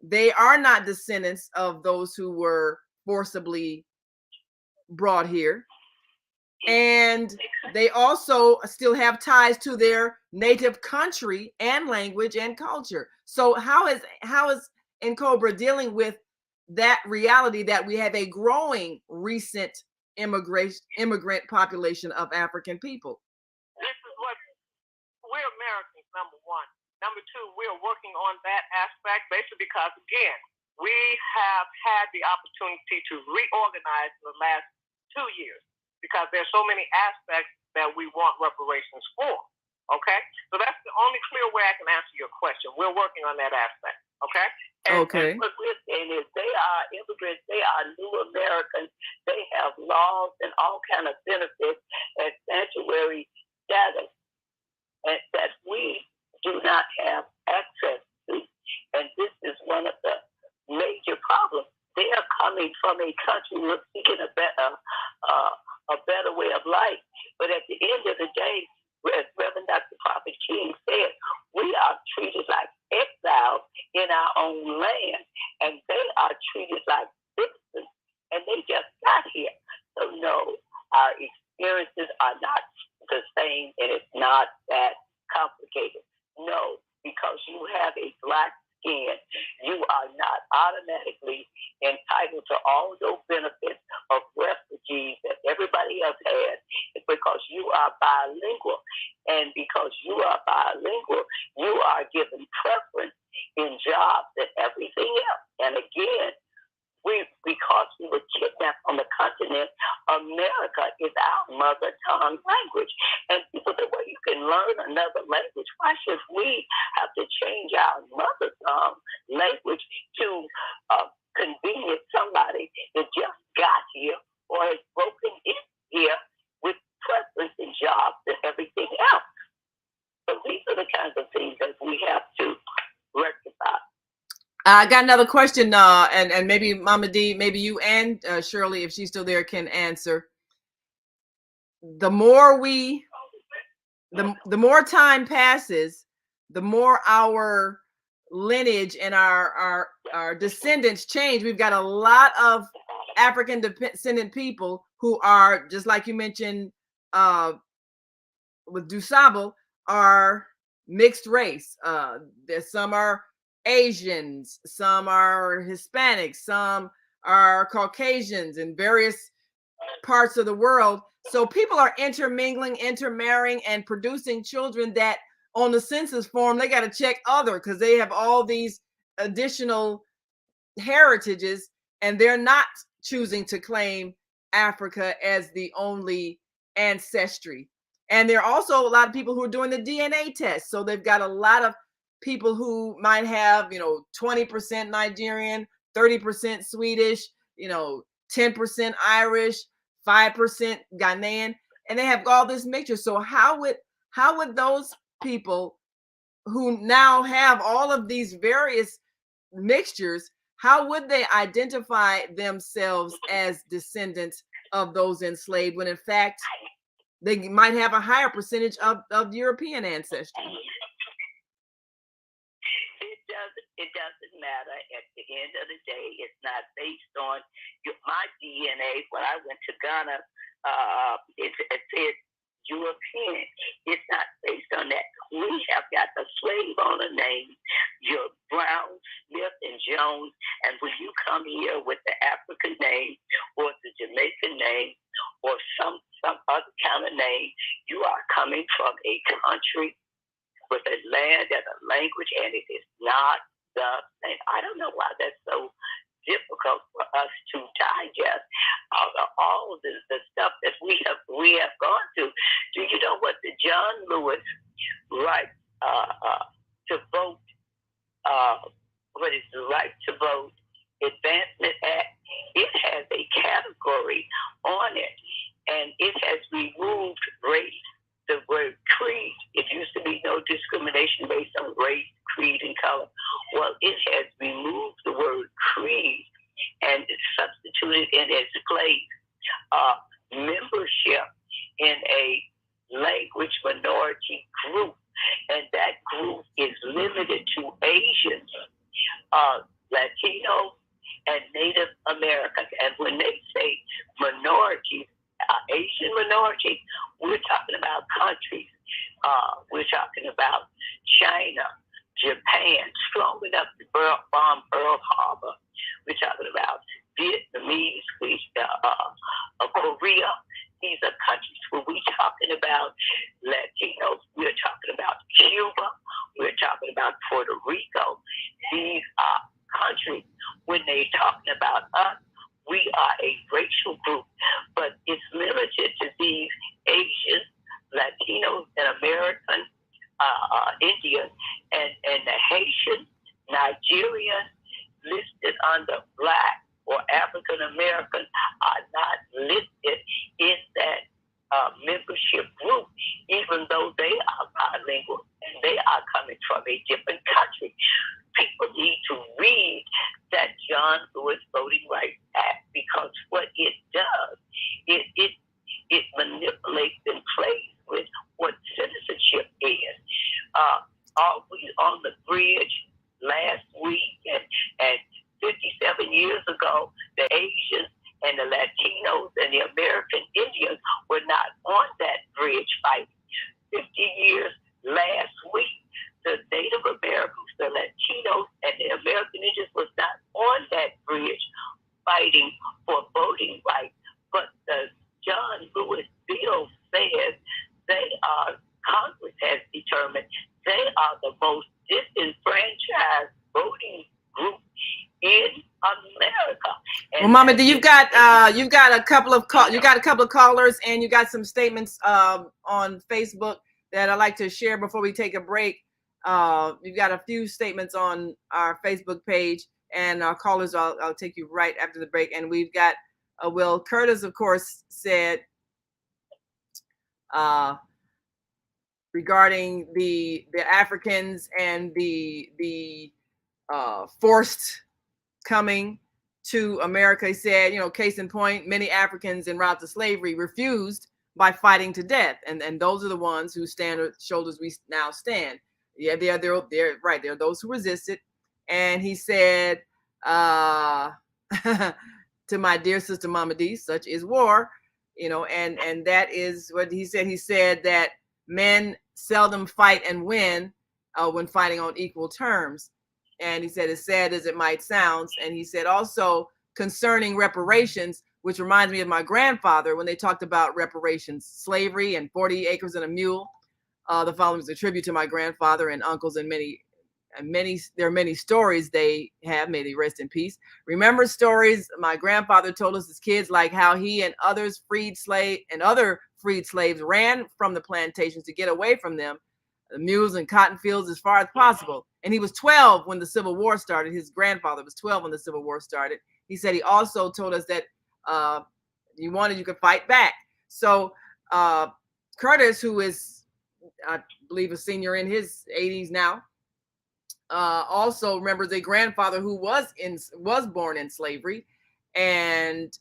they are not descendants of those who were forcibly brought here, and they also still have ties to their native country and language and culture? So how is NCOBRA dealing with that reality that we have a growing recent immigrant population of African people? This is what we're Americans, number one. Number two, we're working on that aspect basically because, again, we have had the opportunity to reorganize in the last 2 years because there's so many aspects that we want reparations for. Okay? So that's the only clear way I can answer your question. We're working on that aspect. Okay? And what we're saying is they are immigrants, they are new Americans, they have laws and all kind of benefits and sanctuary status that we do not have access to. And this is one of the major problems. They are coming from a country who's seeking a better way of life. But at the end of the day, as Reverend Dr. Prophet King said, we are treated like exiles in our own land, and they are treated like citizens, and they just got here. So no, our experiences are not the same, and it's not that complicated. No, because you have a Black skin, you are not automatically entitled to all those benefits of restitution advantages that everybody else has is because you are bilingual. And because you are bilingual, you are given preference in jobs and everything else. And again, because we were kidnapped on the continent, America is our mother tongue language. And people say, well, you can learn another language. Why should we have to change our mother tongue language to convenience somebody that just got here or has broken in here with preference in jobs and everything else? So these are the kinds of things that we have to rectify. I got another question, and maybe Mamadee, maybe you and Shirley, if she's still there, can answer. The more time passes, the more our lineage and our descendants change. We've got a lot of African descendant people who are, just like you mentioned with Dusable, are mixed race. There's some are Asians, some are Hispanics, some are Caucasians in various parts of the world. So people are intermingling, intermarrying, and producing children that on the census form, they got to check other because they have all these additional heritages and they're not choosing to claim Africa as the only ancestry. And there are also a lot of people who are doing the DNA test. So they've got a lot of people who might have, 20% Nigerian, 30% Swedish, 10% Irish, 5% Ghanaian, and they have all this mixture. So how would those people who now have all of these various mixtures, how would they identify themselves as descendants of those enslaved when in fact they might have a higher percentage of European ancestry? It doesn't matter. At the end of the day, it's not based on my DNA. When I went to Ghana, it said European. It's not based on that. We have got the slave owner name, your Brown, Smith, and Jones. And when you come here with the African name or the Jamaican name or some other kind of name, you are coming from a country with a land and a language, and it is not the same. I don't know why that's so difficult for us to digest all of the stuff that we have gone through. Do you know what the John Lewis right to vote? What is the right to vote Advancement Act? It has a category on it, and it has removed race. The word creed. It used to be no discrimination based on race, creed, and color. Well, it has removed the word creed and substituted it as slave membership in a language minority group, and that group is limited to Asians, Latinos, and Native Americans. And when they say minorities, Asian minorities, we're talking about countries. We're talking about China, Japan, strong enough to bomb Pearl Harbor. We're talking about Vietnamese, Korea. These are countries where we're talking about Latinos. We're talking about Cuba. We're talking about Puerto Rico. These are countries. When they're talking about us, we are a racial group, but it's limited to these Asians, Latinos, and American Indians, and the Haitian, Nigerian, listed under Black or African American are not listed in that membership group, even though they are bilingual and they are coming from a different country. People need to read that John Lewis Voting Rights Act, because what it does, it manipulates and plays with what citizenship is. Always on the bridge last week and 57 years ago, the Asians and the Latinos and the American Indians were not on that bridge fighting. 50 years last week, the Native Americans, the Latinos, and the American Indians was not on that bridge fighting for voting rights, but the Congress has determined they are the most disenfranchised voting group in America. Well, Mamadee, you've got a couple of callers, and you got some statements on Facebook that I'd like to share before we take a break. You've got a few statements on our Facebook page, and our callers, I'll take you right after the break. And we've got Will Curtis, of course, said regarding the Africans and the forced coming to America. He said, case in point, many Africans en route to slavery refused by fighting to death, and those are the ones who stand on shoulders we now stand. Yeah, they're right. They're those who resisted. And he said, to my dear sister Mamadee, such is war, and that is what he said. He said that men seldom fight and win when fighting on equal terms. And he said, as sad as it might sound, and he said also concerning reparations, which reminds me of my grandfather when they talked about reparations, slavery and 40 acres and a mule. The following is a tribute to my grandfather and uncles and there are many stories they have. May they rest in peace. Remember stories my grandfather told us as kids, like how he and other freed slaves ran from the plantations to get away from them, the mules and cotton fields, as far as possible. And he was 12 when the Civil War started. His grandfather was 12 when the Civil War started. He said he also told us that you wanted, you could fight back. So Curtis, who is, I believe, a senior in his 80s now, also remembers a grandfather who was born in slavery, and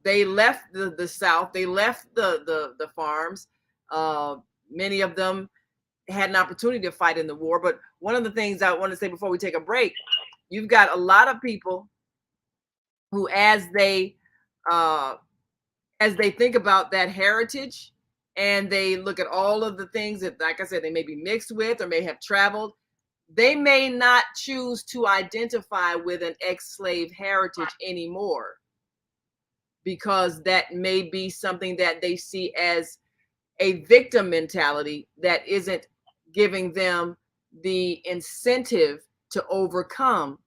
they left the South, they left the farms. Many of them had an opportunity to fight in the war. But one of the things I want to say before we take a break, you've got a lot of people who, as they think about that heritage, and they look at all of the things that, like I said, they may be mixed with or may have traveled, they may not choose to identify with an ex-slave heritage anymore, because that may be something that they see as a victim mentality that isn't giving them the incentive to overcome,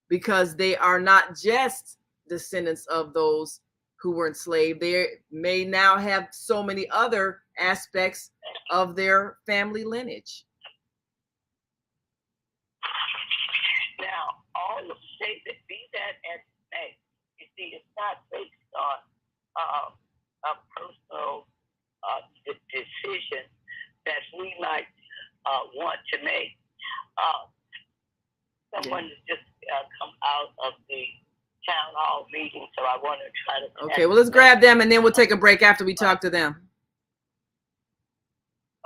because they are not just descendants of those who were enslaved. They may now have so many other aspects of their family lineage. Now, all of that, be that as it may, you see, it's not based on a personal decision that we might want to make. Someone has just come out of the town hall meeting, so I want to try to. Okay, well, let's grab them, and then we'll take a break after we talk to them.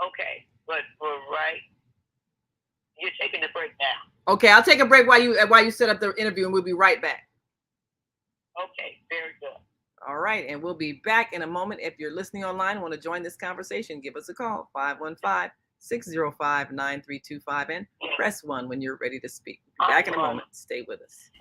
Okay, but we're right. You're taking the break now. Okay, I'll take a break while you set up the interview, and we'll be right back. Okay, very good. All right, and we'll be back in a moment. If you're listening online and want to join this conversation, give us a call, 515-605-9325, and press 1 when you're ready to speak. We'll be back in a moment. Stay with us.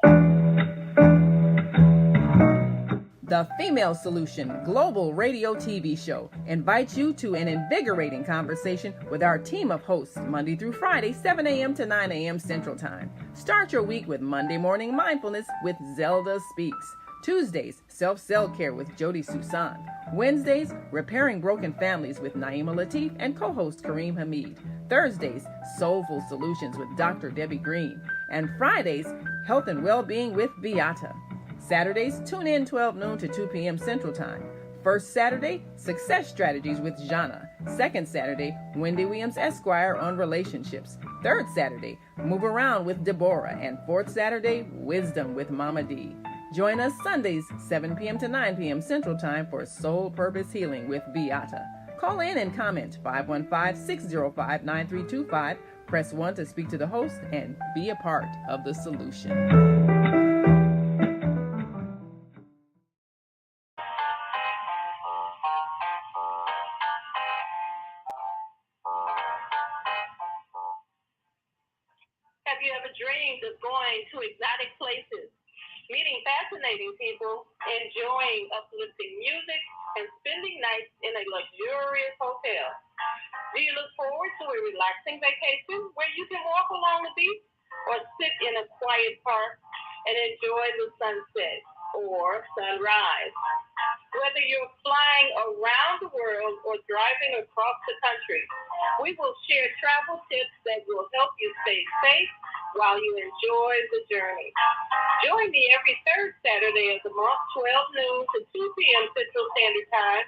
The Female Solution Global Radio TV Show invites you to an invigorating conversation with our team of hosts Monday through Friday, 7 a.m. to 9 a.m. Central Time. Start your week with Monday Morning Mindfulness with Zelda Speaks. Tuesdays, Self-Cell Care with Jody Susan. Wednesdays, Repairing Broken Families with Naima Latif and co-host Kareem Hamid. Thursdays, Soulful Solutions with Dr. Debbie Green. And Fridays, Health and Wellbeing with Beata. Saturdays, tune in 12 noon to 2 p.m. Central Time. First Saturday, Success Strategies with Jana. Second Saturday, Wendy Williams Esquire on relationships. Third Saturday, Move Around with Deborah. And fourth Saturday, Wisdom with Mamadee. Join us Sundays, 7 p.m. to 9 p.m. Central Time for Soul Purpose Healing with Beata. Call in and comment, 515-605-9325. Press 1 to speak to the host and be a part of the solution. Have you ever dreamed of going to exotic places, meeting fascinating people, enjoying uplifting music, and spending nights in a luxurious hotel? to a relaxing vacation where you can walk along the beach or sit in a quiet park and enjoy the sunset or sunrise. Whether you're flying around the world or driving across the country, we will share travel tips that will help you stay safe while you enjoy the journey. Join me every third Saturday of the month, 12 noon to 2 p.m. Central Standard Time,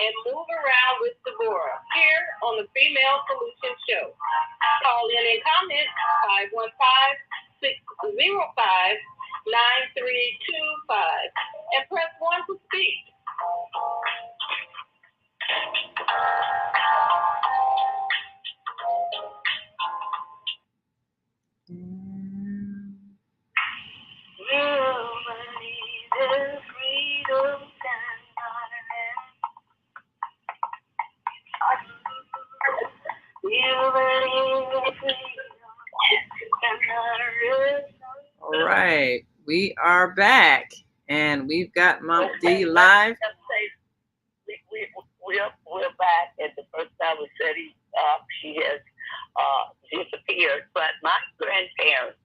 and move around with Deborah here on the Female Solution Show. Call in and comment 515-605-9325 and press 1 to speak. All right, we are back, and we've got Mamadee live. We're back, and the first time we set up, she has disappeared. But my grandparents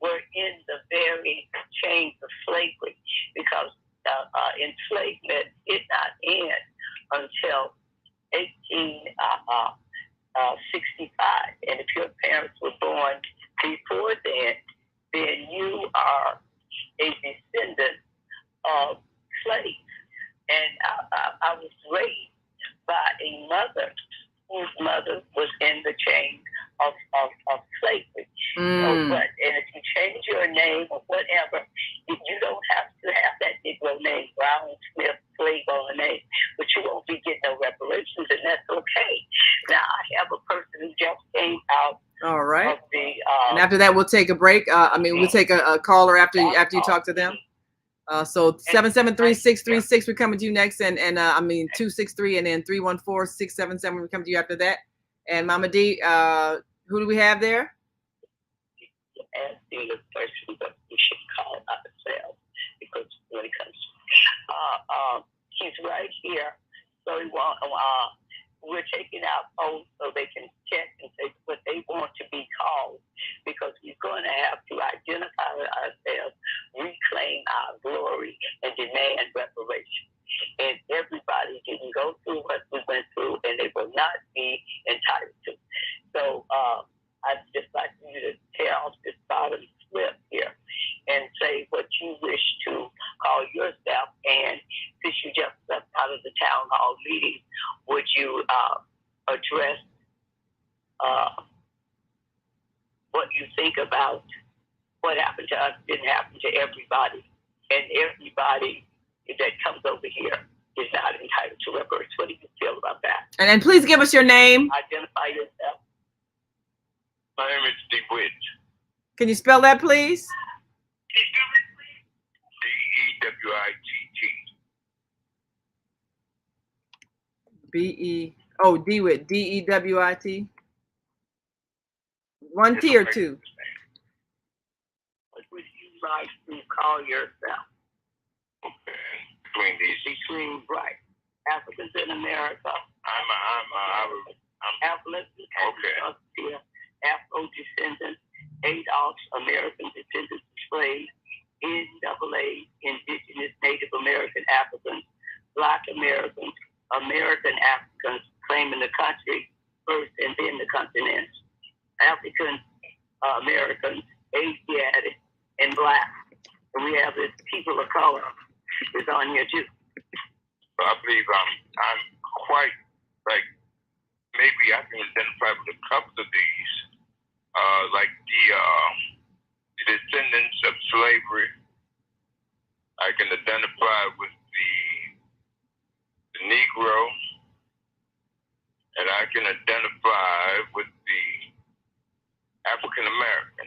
were in the very chains of slavery because enslavement did not end until 1865. And if your parents were born before then you are a descendant of slaves. And I was raised by a mother whose mother was in the chain of slavery. So, and if you change your name or whatever, you don't have to have that Negro name, Brown, Smith, slave on the name, but you won't be getting no reparations, and that's okay. Now, I have a person who just came out. All right. Of the, and after that, we'll take a break. We'll take a caller after you talk to them. So 773-636, we're coming to you next, and 263, and then 314-677, we're coming to you after that. And Mamadee, who do we have there? Asking the person that we should call ourselves, because when it comes to he's right here, so we're taking out polls so they can check and say what they want to be called, because we're going to have to identify ourselves, reclaim our glory, and demand reparation. And everybody didn't go through what we went through, and they will not be entitled to. So I'd just like you to tear off this bottom slip here and say what you wish to call yourself. And since you just left out of the town hall meeting, would you address what you think about what happened to us didn't happen to everybody, and everybody that comes over here is not entitled to reparations. What do you feel about that? And then please give us your name. Identify yourself. My name is DeWitt. Can you spell that, please? DEWIT. DeWitt. DEWIT. One T or two? What would you like to call yourself? Okay. Between right. Africans in America. I'm Africans. Okay. Afro descendants, ADOS, American descendants of slaves, NAA, Indigenous Native American Africans, Black Americans, American Africans claiming the country first and then the continent, African Americans, Asiatic, and Black. And we have this people of color is on here too. So I believe I'm quite maybe I can identify with a couple of these, like the descendants of slavery. I can identify with the Negro, and I can identify with the African American.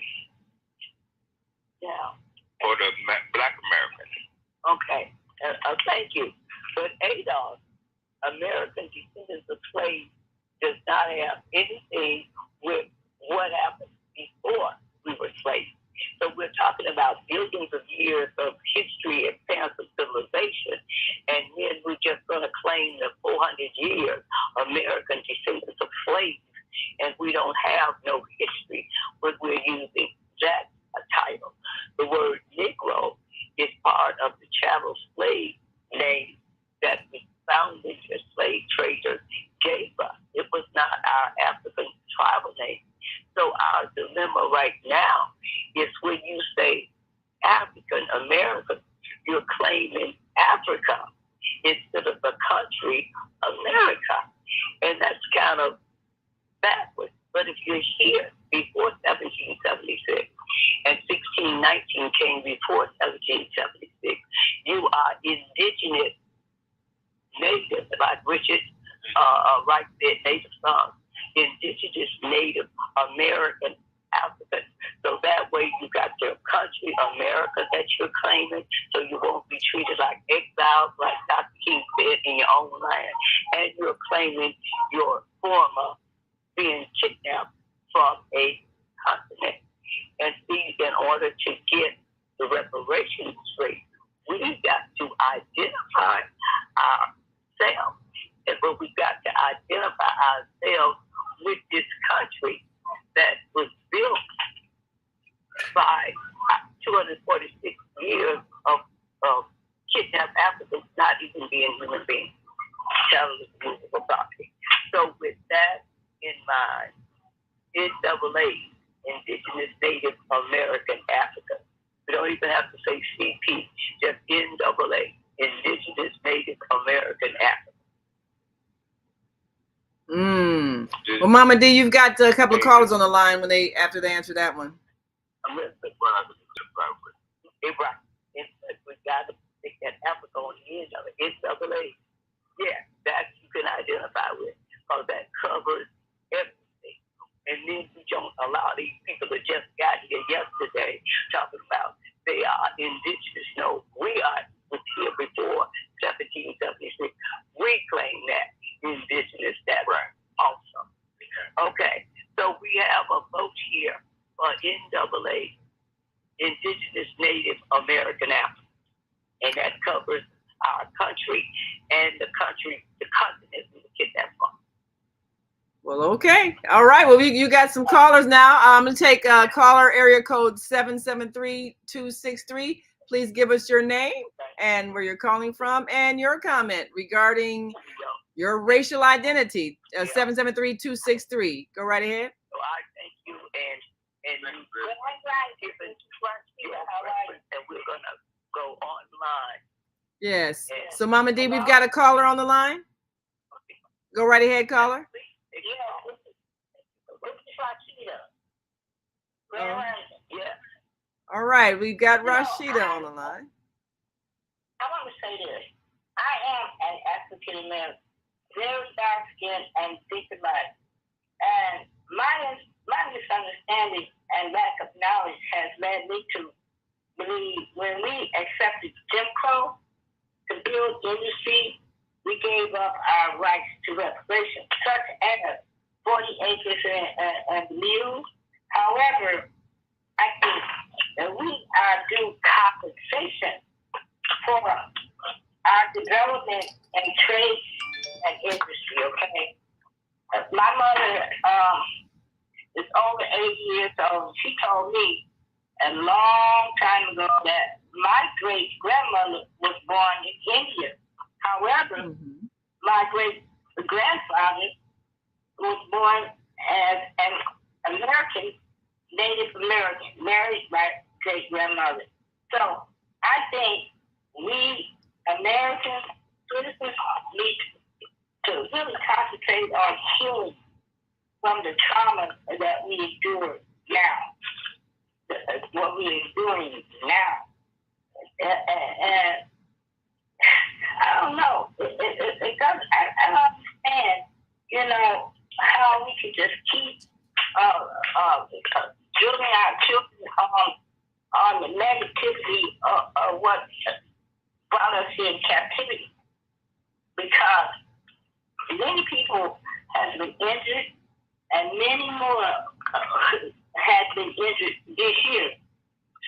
Yeah. Or the Black American. Okay. Thank you. But ADOS, American descendants of slaves, does not have anything with what happened before we were slaves. So we're talking about billions of years of history and past of civilization, and then we're just going to claim the 400 years American descendants of slaves and we don't have no history when we're using that title. The word Negro is part of the chattel slave name that the founding slave traders gave us. It was not our African tribal name. So our dilemma right now is when you say African American, you're claiming Africa instead of the country America. And that's kind of backwards. But if you're here before 1776 and 1619 came before 1776, you are indigenous native, like Richard Wright said, native sons, indigenous native American African. So that way you got your country America that you're claiming, so you won't be treated like exiles, like Dr. King said, in your own land. And you're claiming your former being kidnapped from a continent. And see, in order to get the reparations straight, we got to identify ourselves. And but we got to identify ourselves with this country that was built by 246 years of kidnapped Africans not even being human beings. Movable property. So with that in mind, NAA, Indigenous Native American Africa. We don't even have to say CP, just NAA, Indigenous Native American Africa. Well, Mamadee, you've got a couple of callers on the line after they answer that one. Right. We got to take that Africa on the end of it. NAA. Yeah, that you can identify with, because that covers everything. And then we don't allow these people that just got here yesterday talking about they are indigenous. No, we was here before 1776. We claim that indigenous status also. Okay, so we have a vote here for NAA, Indigenous Native American African, and that covers our country and the continent we get that from. Well, okay. All right. Well, you got some callers now. I'm going to take caller area code 773-263. Please give us your name and where you're calling from and your comment regarding your racial identity. 773-263. Go right ahead. So I thank you, and we're going to go online. Yes. So, Mamadee, we've got a caller on the line. Go right ahead, caller. All right, we've got Rashida on the line. I want to say this. I am an African American, very dark skinned and thick black. And my misunderstanding and lack of knowledge has led me to believe when we accepted Jim Crow to build industry, we gave up our rights to reparation, such as 40 acres and mules. However, I think that we are due compensation for our development and trade and industry, okay? My mother is over 80 years old. She told me a long time ago that my great-grandmother was born in India. However, my great-grandfather was born as an American, Native American, married my great-grandmother. So I think we American citizens need to really concentrate on healing from the trauma that we endure now, what we are enduring now. And I don't know. It doesn't. I don't understand. You know how we can just keep drilling our children on the negativity of what brought us in captivity, because many people have been injured and many more have been injured this year.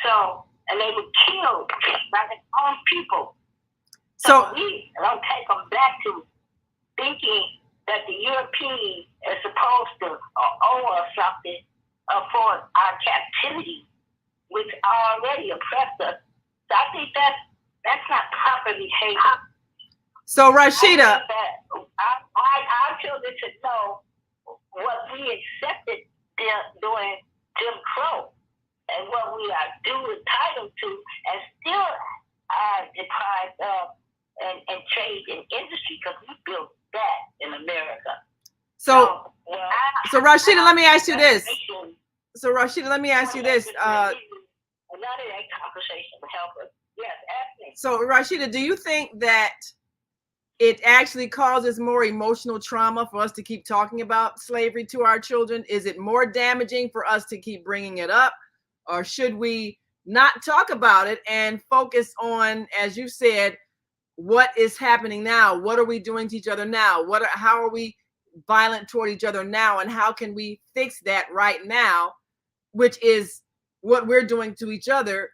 So, and they were killed by their own people. So we don't take them back to thinking that the Europeans are supposed to owe us something for our captivity, which already oppressed us. So I think that's not proper behavior. So Rashida, our children should know what we accepted during Jim Crow and what we are due entitled to, and still are deprived of and trade in industry, because we built that in America. So Rashida, let me ask you this. So Rashida, let me ask you this. Another conversation will help us. Yes, ask me. So Rashida, do you think that it actually causes more emotional trauma for us to keep talking about slavery to our children? Is it more damaging for us to keep bringing it up? Or should we not talk about it and focus on, as you said, what is happening now? What are we doing to each other now? How are we violent toward each other now? And how can we fix that right now, which is what we're doing to each other,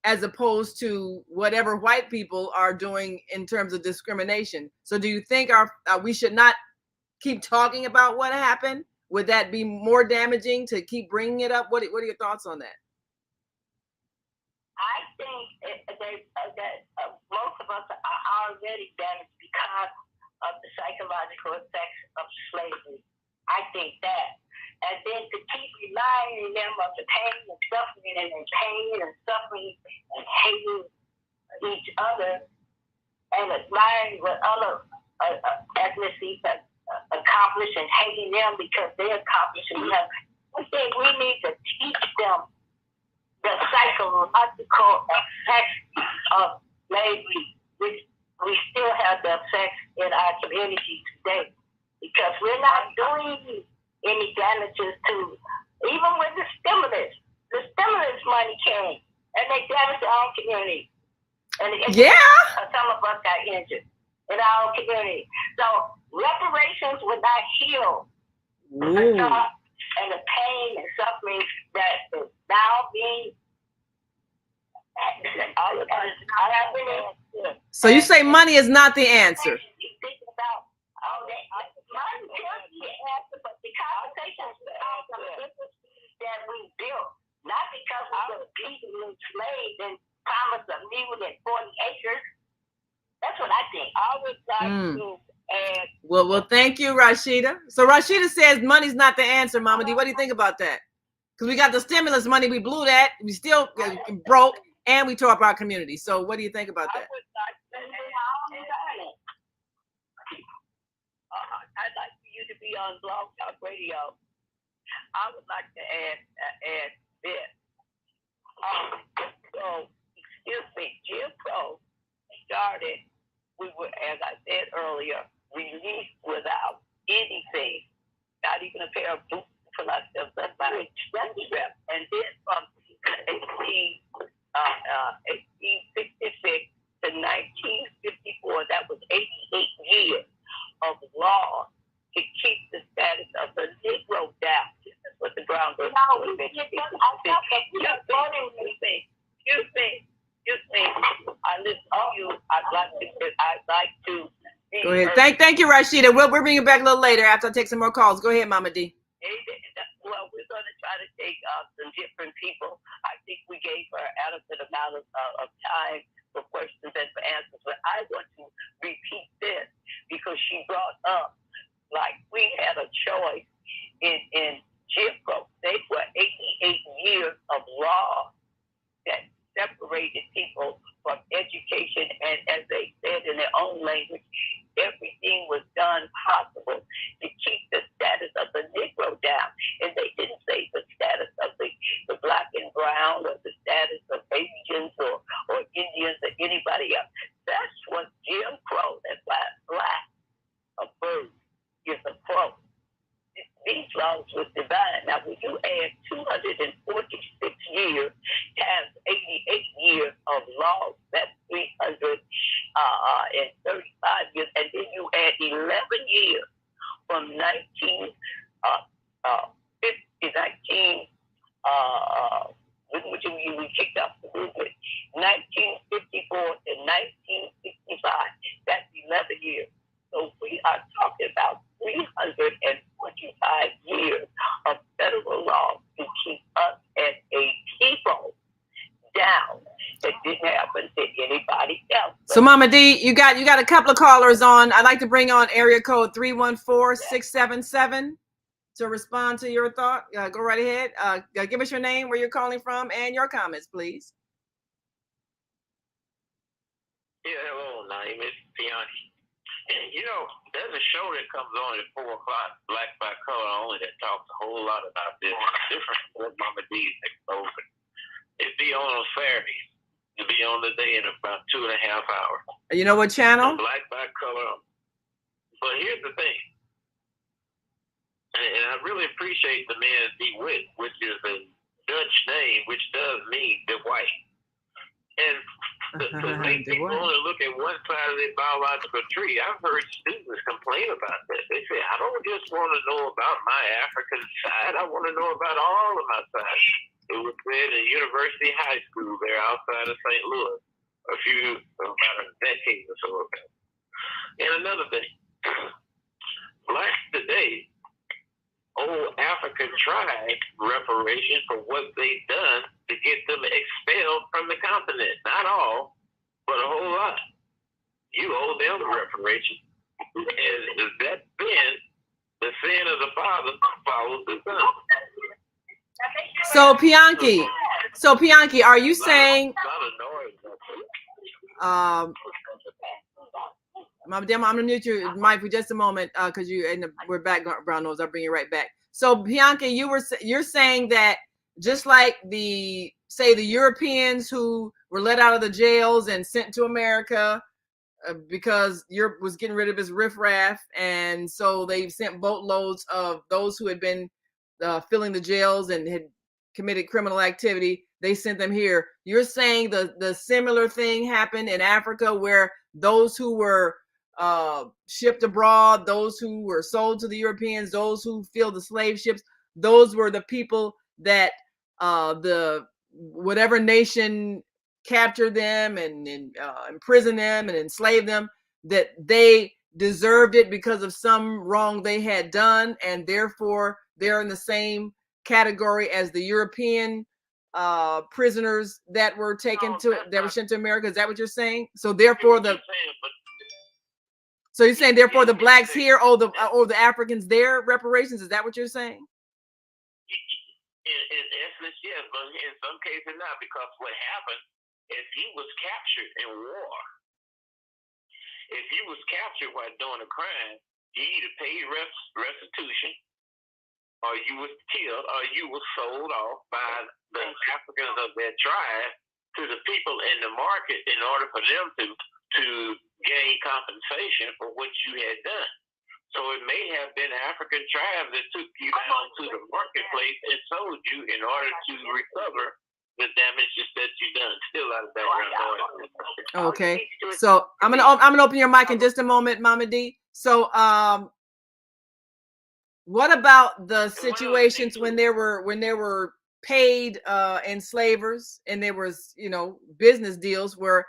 as opposed to whatever white people are doing in terms of discrimination? So do you think we should not keep talking about what happened? Would that be more damaging to keep bringing it up? What are your thoughts on that? I think that most of us are already damaged because of the psychological effects of slavery. I think that. And then to keep reminding them of the pain and suffering and hating each other and admiring what other ethnicities have accomplished and hating them because they accomplished it. I think we need to teach them the psychological effects of slavery, which we still have the effects in our community today, because we're not doing any damages to, even with the stimulus money came and they damaged our own community. And some of us got injured in our own community. So reparations would not heal the thought and the pain and suffering that is now being. So you say money is not the answer? Money could be an answer, but the conversations that we built, not because we were beaten and enslaved and promised a mule and 40 acres. That's what I think. I would like to add. Well, thank you, Rashida. So Rashida says money's not the answer, Mamadee. What do you think about that? Because we got the stimulus money, we blew that, we still broke, and we tore up our community. So what do you think about that? I'd like for you to be on Blog Talk Radio. I would like to add this. Jim Crow started, we were, as I said earlier, released without anything, not even a pair of boots for ourselves, and then from 1866 to 1954, that was 88 years of law to keep the status of the Negro down. This is what the Brown Girls Excuse me. I listen to you. I'd like to. Go ahead. Thank you, Rashida. We'll bring you back a little later after I take some more calls. Go ahead, Mamadee. Well, we're going to try to take some different people. I think we gave her adequate amount of time for questions and for answers. But I want to repeat this because she brought up, like, we had a choice in Jim Crow. They were 88 years of law that separated people from education, and as they said in their own language, everything was done possible to keep the status of the Negro down. And they didn't say the status of the black and brown or the status of Asians or Indians or anybody else. That's what Jim Crow, that's why black, a bird, is a crow. These laws were divine. Now, when you add 246 years times 88 years of laws, that's 335 years, and then you add 11 years from 1950, we kicked off the movement, 1954 to 1965, that's 11 years. So we are talking about 345 years of So Mamadee, you got a couple of callers on. I'd like to bring on area code 314-677 to respond to your thought. Go right ahead. Give us your name, where you're calling from, and your comments, please. Yeah, hello, Naeem. It's Pianki. And there's a show that comes on at 4 o'clock, Black by Color Only, that talks a whole lot about this. It's different from what Mamadee is exposing. It'd be on Saturday. It'd be on the day in about 2.5 hours. You know what channel? Black by Color. But here's the thing. And I really appreciate the man DeWitt, which is a Dutch name, which does mean the white. And to make people only look at one side of their biological tree, I've heard students complain about that. They say, I don't just want to know about my African side. I want to know about all of my sides. It was said in University High School there outside of St. Louis about a decade or so ago. And another thing, blacks today owe African tribes reparations for what they've done to get them expelled from the continent. Not all, but a whole lot. You owe them reparations. And that sin, the sin of the father, follows the son. So Pianki, are you saying? I'm gonna mute your mic for just a moment because we're background noise. I'll bring you right back. So Pianki, you're saying that just like the Europeans who were let out of the jails and sent to America because Europe was getting rid of its riffraff, and so they sent boatloads of those who had been filling the jails and had committed criminal activity. They sent them here. You're saying the similar thing happened in Africa, where those who were shipped abroad, those who were sold to the Europeans, those who filled the slave ships, those were the people that the whatever nation captured them and imprisoned them and enslaved them, that they deserved it because of some wrong they had done, and therefore they're in the same category as the European prisoners that were taken that were sent to America. Is that what you're saying? So therefore So you're saying therefore the blacks here owe the Africans their reparations? Is that what you're saying? In essence, yes, but in some cases not, because what happened, if you was captured in war, if you was captured while doing a crime, you either paid restitution, or you was killed, or you was sold off by the Africans of their tribe to the people in the market in order for them to gain compensation for what you had done. So it may have been African tribes that took you down to the marketplace and sold you in order to recover the damages that you done. Still out of background noise. Okay. So I'm gonna open your mic in just a moment, Mamadee. So what about the situations when there were paid enslavers, and there was business deals where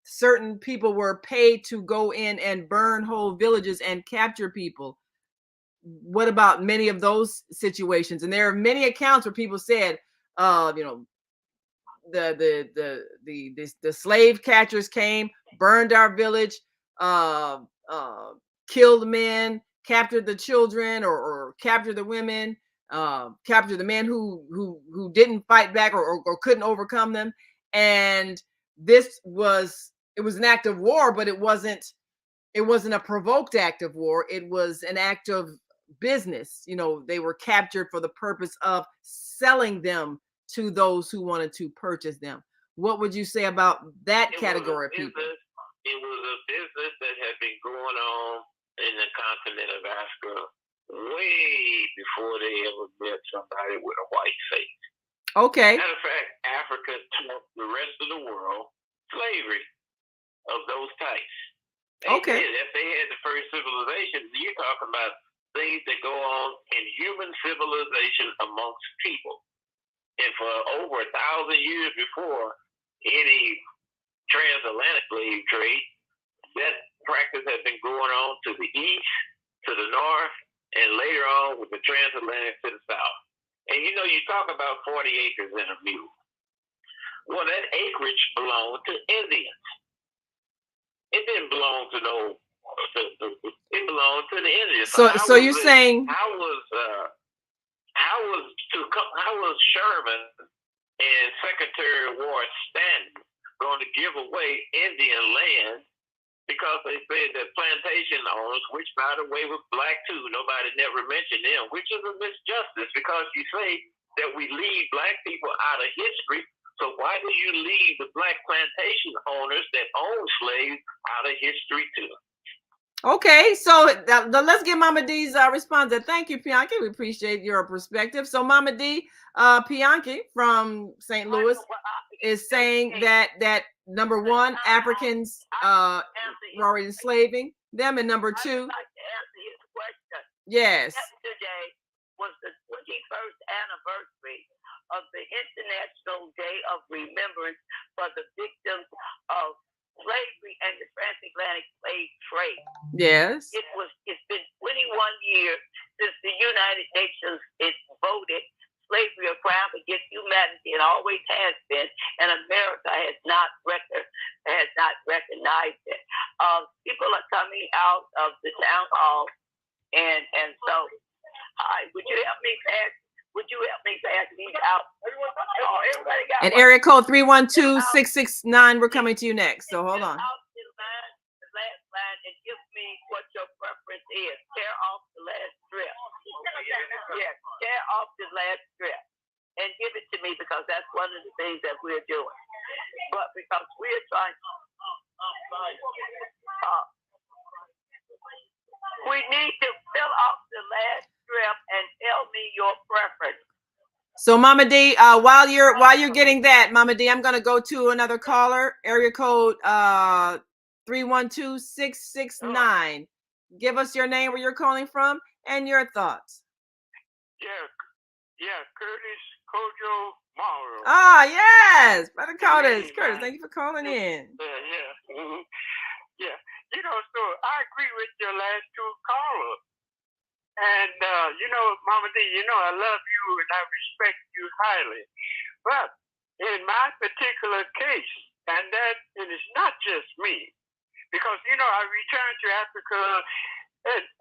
certain people were paid to go in and burn whole villages and capture people? What about many of those situations? And there are many accounts where people said, the slave catchers came, burned our village, killed men, captured the children, or captured the women, captured the men who didn't fight back or couldn't overcome them. And this was an act of war, but it wasn't a provoked act of war. It was an act of business. They were captured for the purpose of selling them to those who wanted to purchase them. What would you say about that category of people? It was a business that had been going on in the continent of Africa way before they ever met somebody with a white face. Okay. Matter of fact, Africa taught the rest of the world slavery of those types. Okay. If they had the first civilization, you're talking about things that go on in human civilization amongst people. And for over 1,000 years before any transatlantic slave trade, that practice had been going on to the east, to the north, and later on with the transatlantic to the south. And you talk about 40 acres in a mule. Well, that acreage belonged to Indians. It didn't belong to no. It belonged to the Indians. So you're saying how was Sherman and Secretary of War Stanton going to give away Indian land because they said that plantation owners, which by the way was black too, nobody never mentioned them, which is a misjustice because you say that we leave black people out of history. So why do you leave the black plantation owners that own slaves out of history too? Okay, so let's get Mamadee's response. Thank you, Pianki. We appreciate your perspective. So Mamadee, Pianki from St. Louis is saying that number one, Africans were enslaving them, and number two, I'd like to answer his question. yes. Yesterday was the 21st anniversary of the International Day of Remembrance for the victims of slavery and the transatlantic slave trade. Yes. It's been 21 years since the United Nations voted slavery a crime against humanity. It always has been, and America has not recognized it. People are coming out of the town hall, and so, would you help me pass? Would you help me pass these out? Everybody got and area code 312-669. We're coming to you next. So hold on. The last line, and give me what your preference is. Tear off the last strip. Yes, tear off the last strip. And give it to me because that's one of the things that we're doing. But because we're trying we need to fill off the last strip and tell me your preference. So Mamadee, while you're getting that, Mamadee, I'm gonna go to another caller, area code 312-669. Give us your name, where you're calling from, and your thoughts. Yeah, Curtis Kojo Morrow. Ah, yes, Brother Curtis. Curtis, thank you for calling in. Yeah. Mm-hmm. Yeah. So I agree with your last two callers. And, Mamadee, I love you and I respect you highly. But in my particular case, and it's not just me, because, I returned to Africa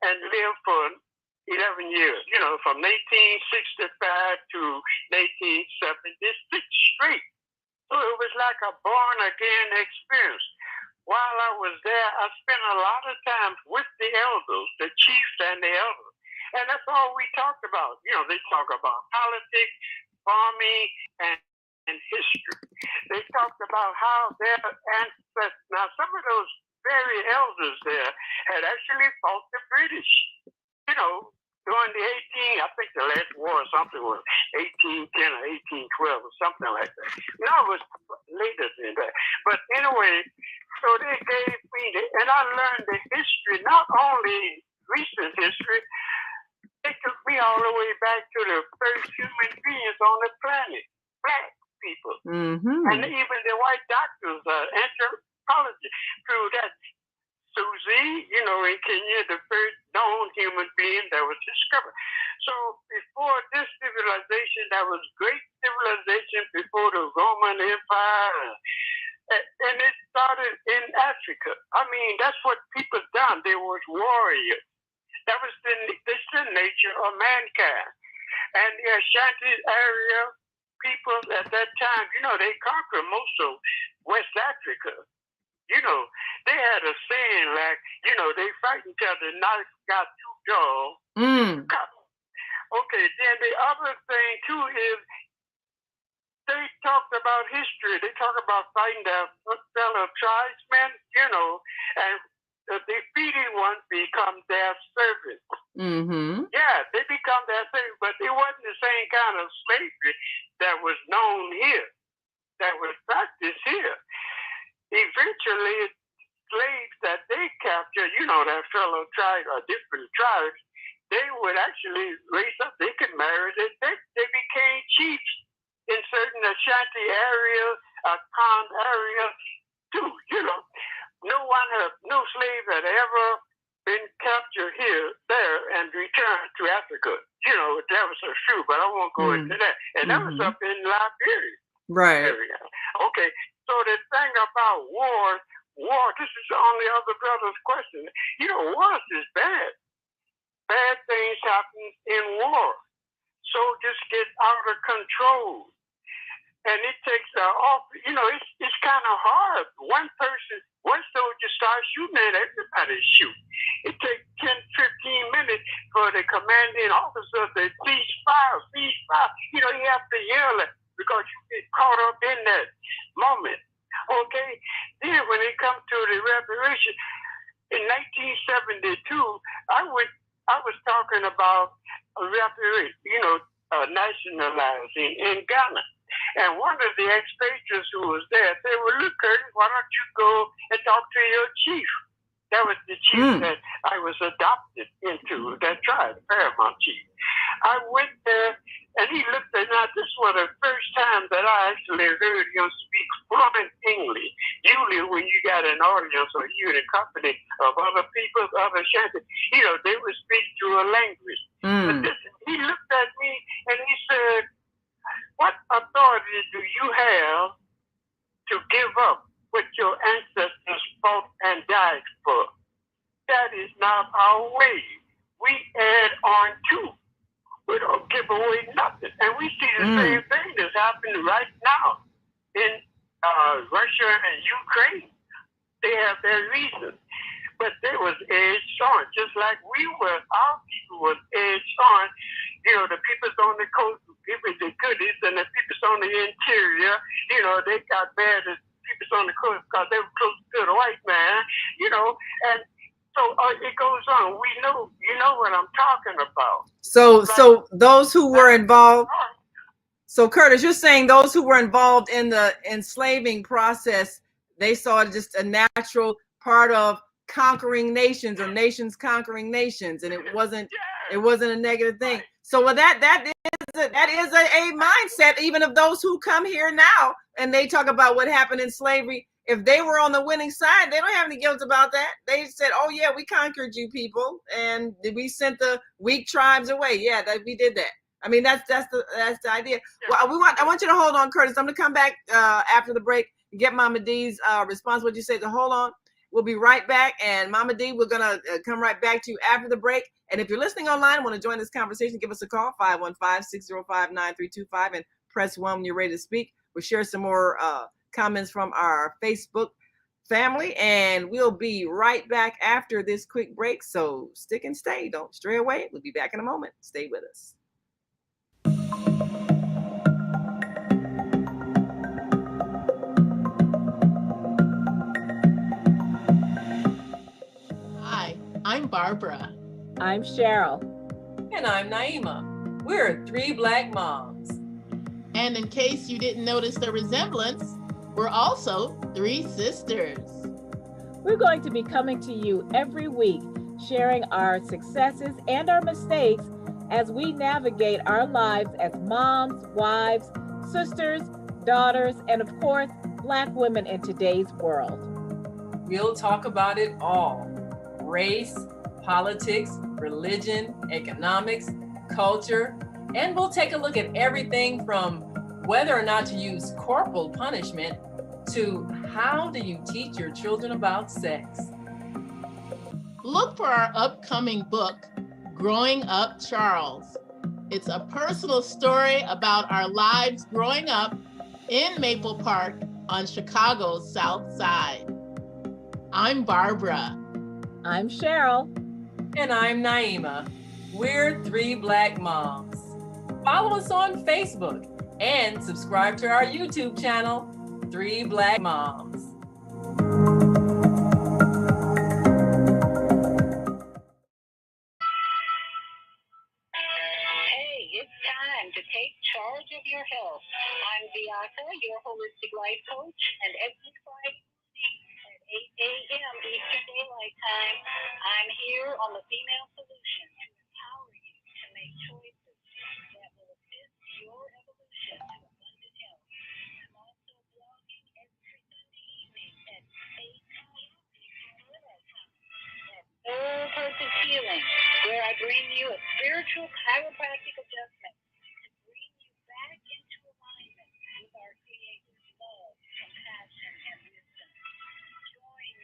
and lived for 11 years, from 1865 to 1876 straight. So it was like a born-again experience. While I was there, I spent a lot of time with the elders, the chiefs and the elders. And that's all we talked about. They talk about politics, farming, and history. They talked about how their ancestors, now some of those very elders there had actually fought the British, during the I think the last war or something was 1810 or 1812 or something like that. No, it was later than that. But anyway, so they gave me, and I learned the history, not only recent history, they took me all the way back to the first human beings on the planet, black people. Mm-hmm. And even the white doctors, anthropologists, through that. Susie, in Kenya, the first known human being that was discovered. So before this civilization, that was great civilization before the Roman Empire, and it started in Africa. I mean, that's what people done. They were warriors. That was the nature of mankind. And the Ashanti area people at that time, they conquered most of West Africa. They had a saying like, they fight each other, knife got two jaws. Okay, then the other thing too is they talked about history. They talk about fighting their fellow tribesmen, and the defeated ones become their servants. Mm-hmm. Yeah, they become their servants, but it wasn't the same kind of slavery that was known here, that was practiced here. Eventually, slaves that they captured, that fellow tribe or different tribes, they would actually raise up. They could marry. They became chiefs in certain Ashanti areas, Akan area, too. No slave had ever been captured there and returned to Africa. That was true, but I won't go into that. And that was up in Liberia. Right. Area. Okay. So the thing about war, war, this is on the other brother's question. You know, war is bad. Bad things happen in war. Soldiers get out of control. And it takes it's kind of hard. One soldier starts shooting and everybody shoot. It takes 10, 15 minutes for the commanding officer to cease fire. You know, you have to yell it because you get caught up in that moment. Okay? Then when it comes to the reparation, in 1972, I was talking about nationalizing in Ghana. And one of the expatriates who was there said, well, look, Curtis, why don't you go and talk to your chief? That was the chief that I was adopted into, that tribe, Paramount Chief. I went there, and he looked at me. This was the first time that I actually heard him speak fluent English. Usually when you got an audience or you in a company of other people, other Shanty, they would speak through a language. But he looked at me, and he said, what authority do you have to give up what your ancestors fought and died for? That is not our way. We add on to. We don't give away nothing. And we see the same thing that's happening right now in Russia and Ukraine. They have their reasons. But they was edged on, just like we were. Our people was edged on. The people's on the coast give it the goodies, and the people's on the interior, they got mad at people's on the coast because they were close to the white man, and so it goes on. We know, what I'm talking about. So those who were involved. So Curtis, you're saying those who were involved in the enslaving process, they saw it just a natural part of conquering nations or nations conquering nations, and it wasn't a negative thing. So that is a mindset even of those who come here now and they talk about what happened in slavery. If they were on the winning side, they don't have any guilt about that. They said, oh yeah, we conquered you people and we sent the weak tribes away. Yeah, we did that. I mean, that's the idea. Well, I want you to hold on, Curtis. I'm gonna come back after the break and get Mamadee's response. What you said. So hold on. We'll be right back. And Mamadee, we're gonna come right back to you after the break. And if you're listening online, want to join this conversation, give us a call, 515-605-9325, and press 1 when you're ready to speak. We'll share some more comments from our Facebook family, and we'll be right back after this quick break. So stick and stay. Don't stray away. We'll be back in a moment. Stay with us. Hi, I'm Barbara. I'm Cheryl. And I'm Naima. We're 3 Black moms. And in case you didn't notice the resemblance, we're also 3 sisters. We're going to be coming to you every week, sharing our successes and our mistakes as we navigate our lives as moms, wives, sisters, daughters, and of course, Black women in today's world. We'll talk about it all: race, politics, religion, economics, culture, and we'll take a look at everything from whether or not to use corporal punishment to how do you teach your children about sex. Look for our upcoming book, Growing Up Charles. It's a personal story about our lives growing up in Maple Park on Chicago's South Side. I'm Barbara. I'm Cheryl. And I'm Naima. We're 3 Black moms. Follow us on Facebook and subscribe to our YouTube channel, 3 Black Moms. Hey, it's time to take charge of your health. I'm Bianca, your holistic life coach, and every Friday at 8 a.m. Eastern Daylight Time, I'm here on the Female Solution to empower you to make choices that will assist your evolution to abundant health. I'm also blogging every Sunday evening at 8 p.m. Eastern Daylight Time. That's Soul Purpose Healing, where I bring you a spiritual chiropractic adjustment to bring you back into alignment with our Creator's love, compassion, and wisdom. Join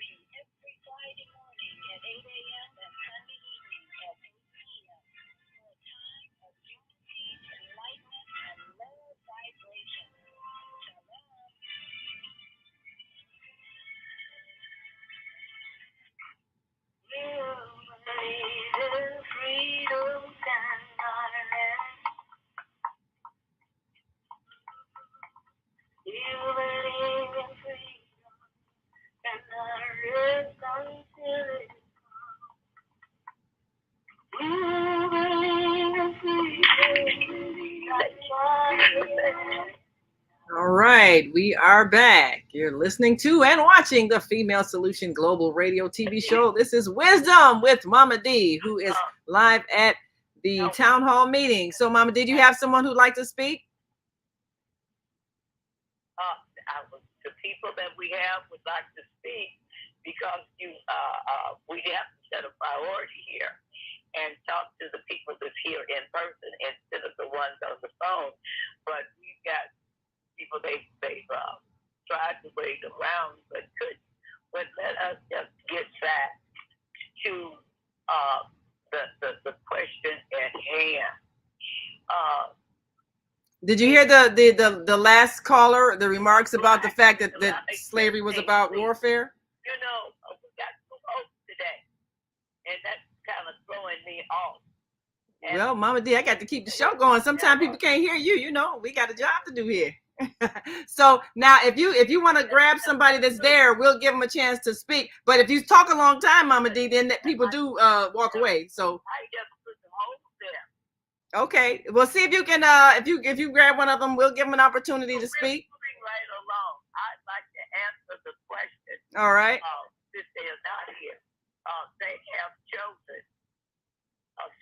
right, we are back. You're listening to and watching the Female Solution Global Radio TV show. This is Wisdom with Mamadee, who is live at the town hall meeting. So, Mamadee, do you have someone who'd like to speak? The people that we have would like to speak because we have to set a priority here and talk to the people that's here in person instead of the ones on the phone. But we've got people they've tried to wait around but couldn't. But let us just get back to the question at hand. Did you hear the last caller, the remarks about the fact that slavery was about warfare? You know, we got 2 votes today, and that's kind of throwing me off. And well, Mamadee, I got to keep the show going. Sometimes people can't hear you. You know, we got a job to do here. So now, if you want to grab somebody that's there, we'll give them a chance to speak. But if you talk a long time, Mamadee, then people do walk away. So I just put the holes there. okay, well, see if you can. If you grab one of them, we'll give them an opportunity to speak. Moving right along, I'd like to answer the question. All right. Since they are not here, they have chosen.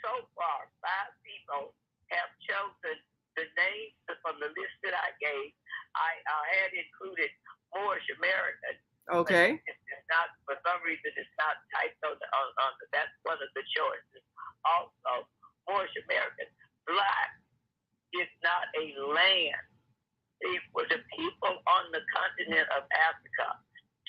So far, 5 people have chosen the names from the list that I gave. I had included Moorish American. Okay. It's not, for some reason, it's not typed on that's one of the choices. Also, Moorish American. Black is not a land. The people on the continent of Africa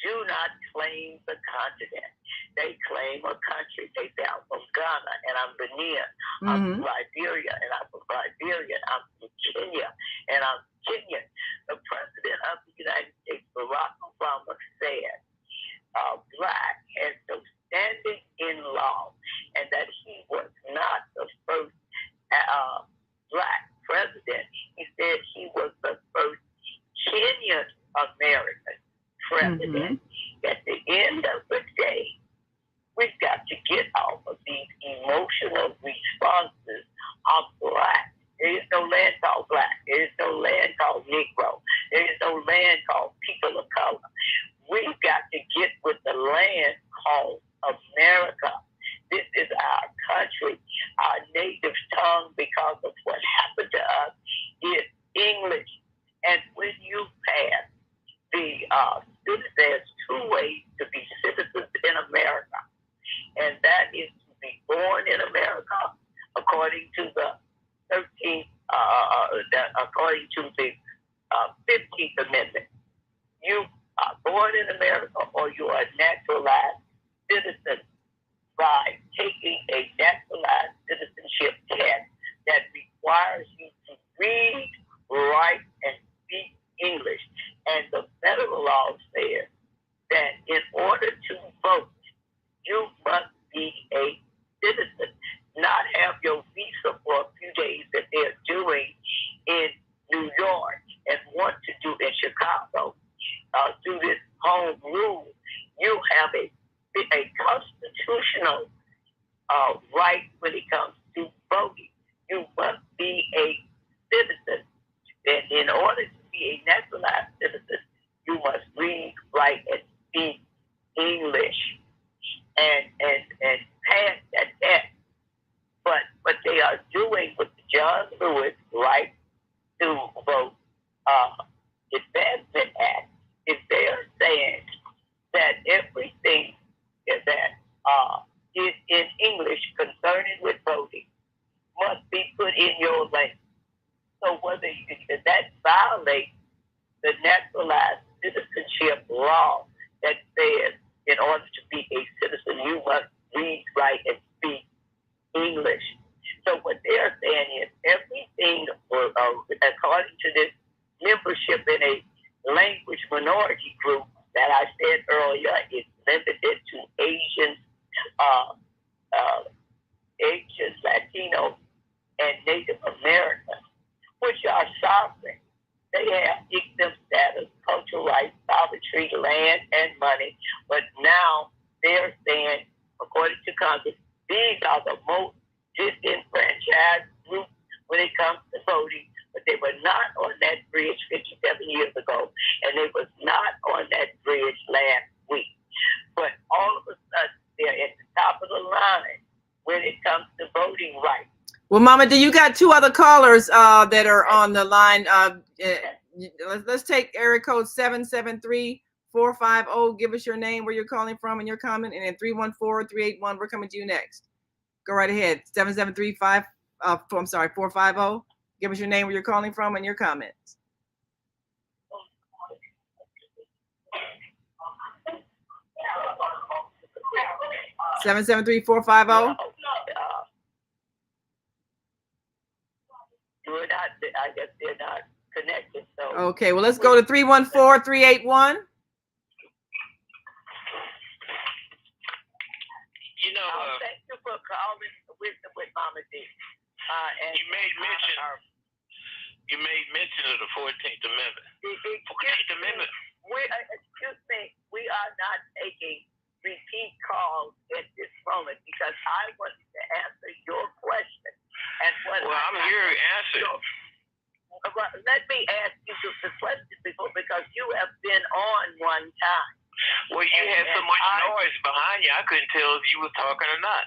do not claim the continent. They claim a country. They say, I'm from Ghana, and I'm Benin. I'm from Liberia, and I'm from Liberia. I'm from Kenya, and I'm Kenyan. The President of the United States, Barack Obama, said Black has no standing in law, and that he was not the first Black president. He said he was the first Kenyan American president. At the end of the day, we've got to get off of these emotional responses of Black. There is no land called Black. There is no land called Negro. There is no land called people of color. We've got to get with the land called America. This is our country. Our native tongue, because of what happened to us, is English. And when you pass there's 2 ways to be citizens in America. And that is to be born in America, according to the 13th, according to the 15th Amendment. You are born in America, or you are a naturalized citizen by taking a naturalized citizenship test that requires you to read, write, and speak English. And the federal law says that in order to vote, you must be a citizen, not have your visa for a few days that they're doing in New York and want to do in Chicago, do this home rule. You have a constitutional right when it comes to voting. You must be a citizen. And in order to be a naturalized citizen, you must read, write, and speak English and pass that test. But what they are doing with the John Lewis right to vote Advancement Act is they are saying that everything that is in English concerning with voting must be put in your language. So whether that violates the naturalized citizenship law that says in order to be a citizen, you must read, write, and speak English. So what they're saying is everything, according to this membership in a language minority group that I said earlier, is limited to Asians, Latinos, and Native Americans, which are sovereign. They have exempt status, cultural rights, sovereignty, land, and money. But now they're saying, according to Congress, these are the most disenfranchised groups when it comes to voting. but they were not on that bridge 57 years ago, and they was not on that bridge last week. But all of a sudden, they're at the top of the line when it comes to voting rights. Well, Mamadee, you got two other callers that are on the line. Let's take area code 773-450. Give us your name, where you're calling from, and your comment, and then 314-381. We're coming to you next. Go right ahead. 450. Give us your name, where you're calling from, and your comments. Seven 450. I guess they're not connected. So okay, well, let's go to 314-381. You know, thank you for calling Wisdom with Mamadee. And you made mention of the 14th Amendment. 14th Amendment. Excuse me, we are not taking repeat calls at this moment because I wanted to answer your question. And I'm here to answer. Let me ask you the question before, because you have been on one time. Well, you had so much noise behind you, I couldn't tell if you were talking or not.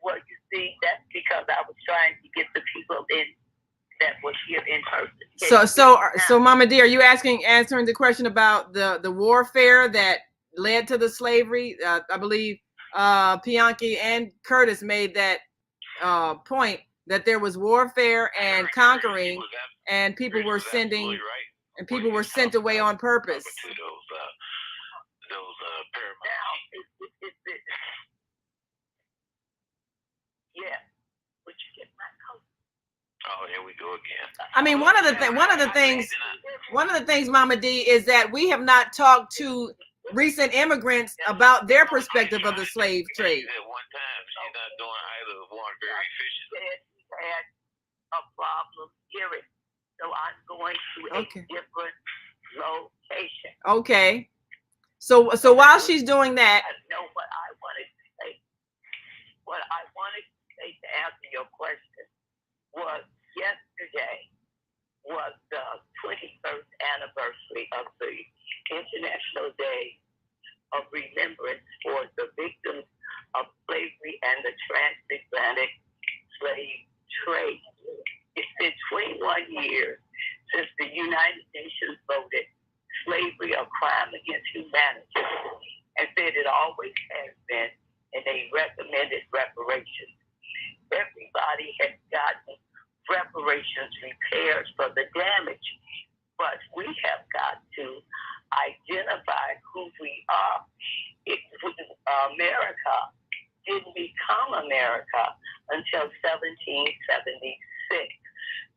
Well, you see, that's because I was trying to get the people in that was here in person. So, Mamadee, are you answering the question about the warfare that led to the slavery? I believe Bianchi and Curtis made that point that there was warfare and conquering, and people were sent away on purpose. Yeah. Would you get my coat? Oh, here we go again. I mean, one of the things, Mamadee, is that we have not talked to recent immigrants about their perspective of the slave trade. At one time, she's not doing either one very efficiently. She had a problem hearing, so I'm going to a different location. Okay. So while she's doing that, I know what I wanted to say. What I wanted to say to answer your question was yesterday was the 21st anniversary of the International Day of Remembrance for the victims of slavery and the transatlantic slave trade. It's been 21 years since the United Nations voted slavery a crime against humanity and said it always has been, and they recommended reparations. Everybody has gotten reparations, repairs for the damage, but we have got to identify who we are. America didn't become America until 1776.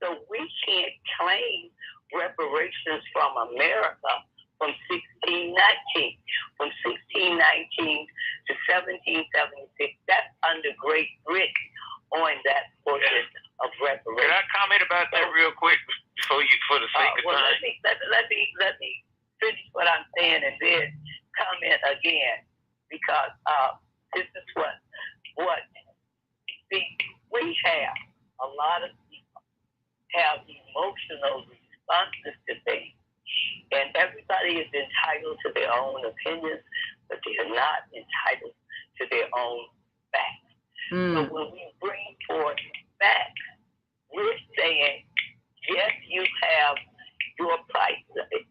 So we can't claim reparations from America from 1619. From 1619 to 1776, that's under Great Britain on that portion of reparations. Can I comment about that real quick for the sake of time? Let me finish what I'm saying and then comment again, because this is what we have. A lot of people have emotional responses to things, and everybody is entitled to their own opinions, but they are not entitled to their own facts. So when we bring forth facts, we're saying, yes, you have your price,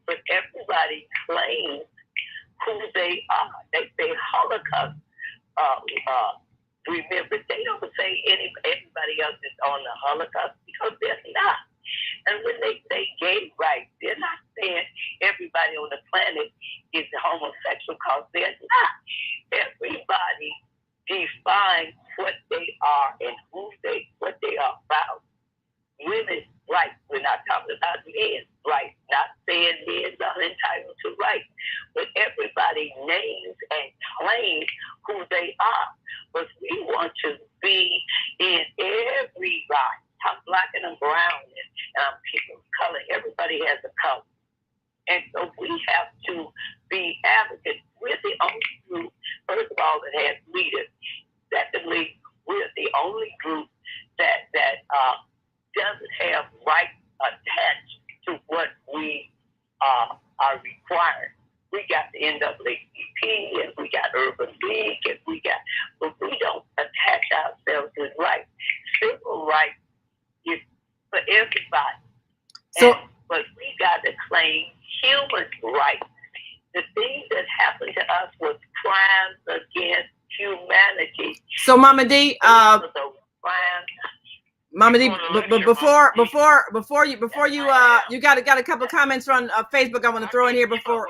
but everybody claims who they are. They say Holocaust remember. They don't say everybody else is on the Holocaust, because they're not. And when they say gay rights, they're not saying everybody on the planet is homosexual, because they're not. Everybody defines what they are and what they are about. Women's rights, we're not talking about men's rights, not saying men are entitled to rights, but everybody names and claims who they are. But we want to be in everybody. I'm black and I'm brown and I'm people of color. Everybody has a color. And so we have to be advocates. We're the only group, first of all, that has leaders. Secondly, we're the only group that doesn't have rights attached to what we are required. We got the NAACP and we got Urban League and but we don't attach ourselves with rights. Civil rights is for everybody. But we got to claim human rights. The things that happened to us was crimes against humanity. So, Mamadee, but before you got a couple of comments on Facebook I want to throw in here before.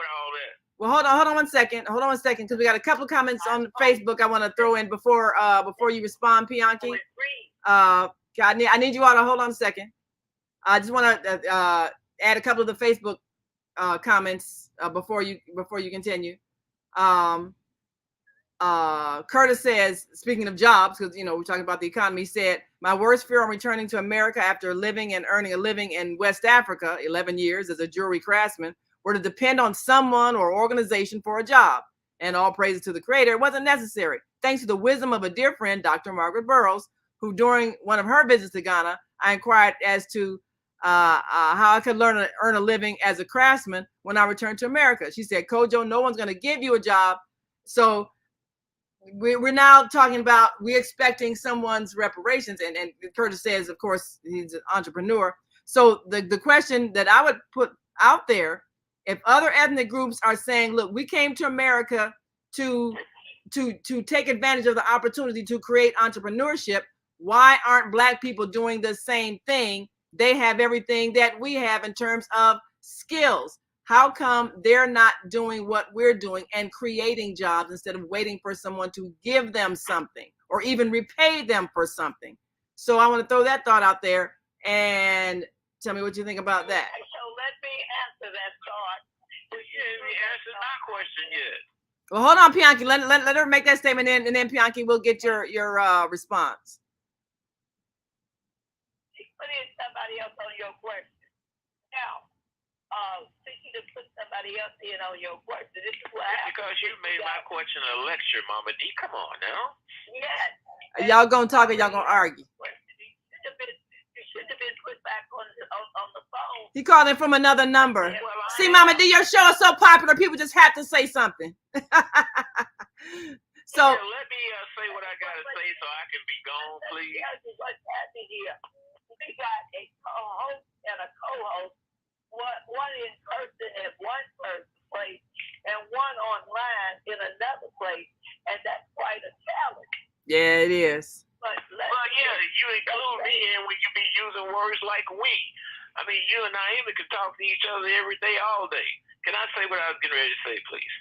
Well, hold on one second, because we got a couple of comments on Facebook I want to throw in before you respond, Pianki. I need you all to hold on a second. I just want to add a couple of the Facebook comments before you continue. Curtis says, speaking of jobs, because we're talking about the economy, said, my worst fear on returning to America after living and earning a living in West Africa 11 years as a jewelry craftsman were to depend on someone or organization for a job. And all praises to the creator, it wasn't necessary. Thanks to the wisdom of a dear friend, Dr. Margaret Burroughs, who during one of her visits to Ghana, I inquired as to how I could earn a living as a craftsman when I returned to America. She said, Kojo, no one's going to give you a job. So we're now talking about we're expecting someone's reparations. And Curtis says, of course, he's an entrepreneur. So the question that I would put out there, if other ethnic groups are saying, look, we came to America to take advantage of the opportunity to create entrepreneurship, why aren't Black people doing the same thing? They have everything that we have in terms of skills. How come they're not doing what we're doing and creating jobs instead of waiting for someone to give them something or even repay them for something? So I want to throw that thought out there and tell me what you think about that. So let me answer that thought. You haven't answered my question yet. Well, hold on, Pianki. Let her make that statement in, and then Pianki will get your response. Put in somebody else on your question. Now, since you just put somebody else in on your question, this is what happened. Because you made my question a lecture, Mamadee. Come on now. Yes. Y'all gonna talk or y'all gonna argue? You should have been put back on the phone. He called in from another number. See, Mamadee, your show is so popular, people just have to say something. So let me say what I gotta say so I can be gone, please. What's happening here? We got a co-host and a co-host, one in person at one place and one online in another place, and that's quite a challenge. Yeah, it is. But you include me in when you be using words like we. I mean, you and Naima can talk to each other every day, all day. Can I say what I was getting ready to say, please?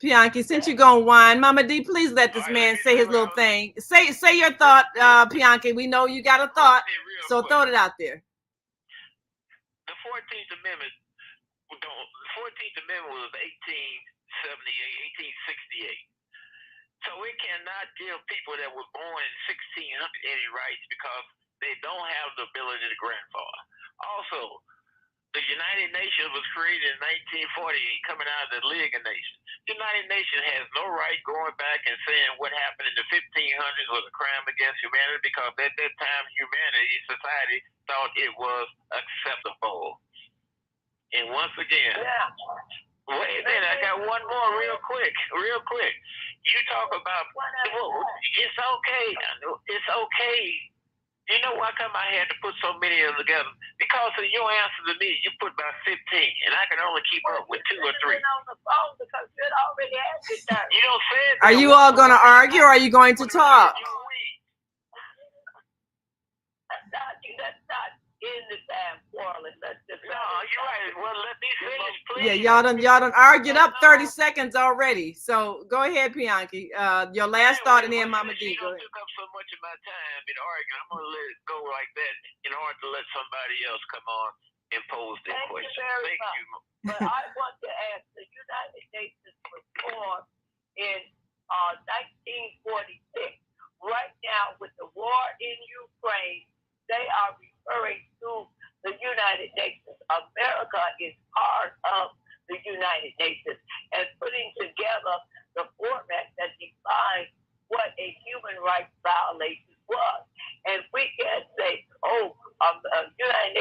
Pianki, since you're gonna whine, Mamadee, please let this man say his little thing. Say your thought, Pianki. We know you got a thought, so throw it out there. The 14th Amendment was 1868. So we cannot give people that were born in 1600 any rights because they don't have the ability to grandfather. Also, the United Nations was created in 1948, coming out of the League of Nations. The United Nations has no right going back and saying what happened in the 1500s was a crime against humanity because at that time, society thought it was acceptable. And once again, wait a minute, I got one more real quick. You talk about, it's okay. It's okay. You know why come I had to put so many of them together? Because of your answer to me, you put about 15, and I can only keep up with 2 or 3. On the phone because you already answered that. You don't say it. Are you all going to argue or are you going to talk? That's not in the damn quarreling. No, you're right. Well, let me finish, please. Yeah, y'all done argued up 30 seconds already. So go ahead, Pianki. Your last thought, and then Mamadee. Go ahead. Took up so much of my time in arguing. I'm gonna let it go like that in order to let somebody else come on and pose their question. Thank you. But I want to ask: the United Nations was formed in 1946. Right now, with the war in Ukraine, they are referring to the United Nations. America is part of the United Nations and putting together the format that defines what a human rights violation was. And we can't say, United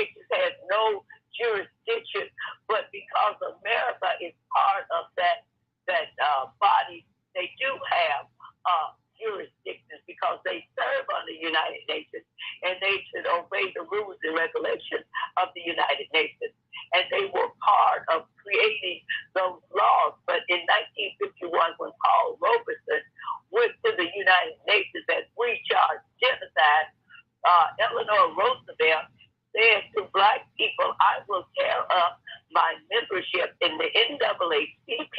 regulations of the United Nations. And they were part of creating those laws. But in 1951, when Paul Robeson went to the United Nations and recharged genocide, Eleanor Roosevelt said to Black people, I will tear up my membership in the NAACP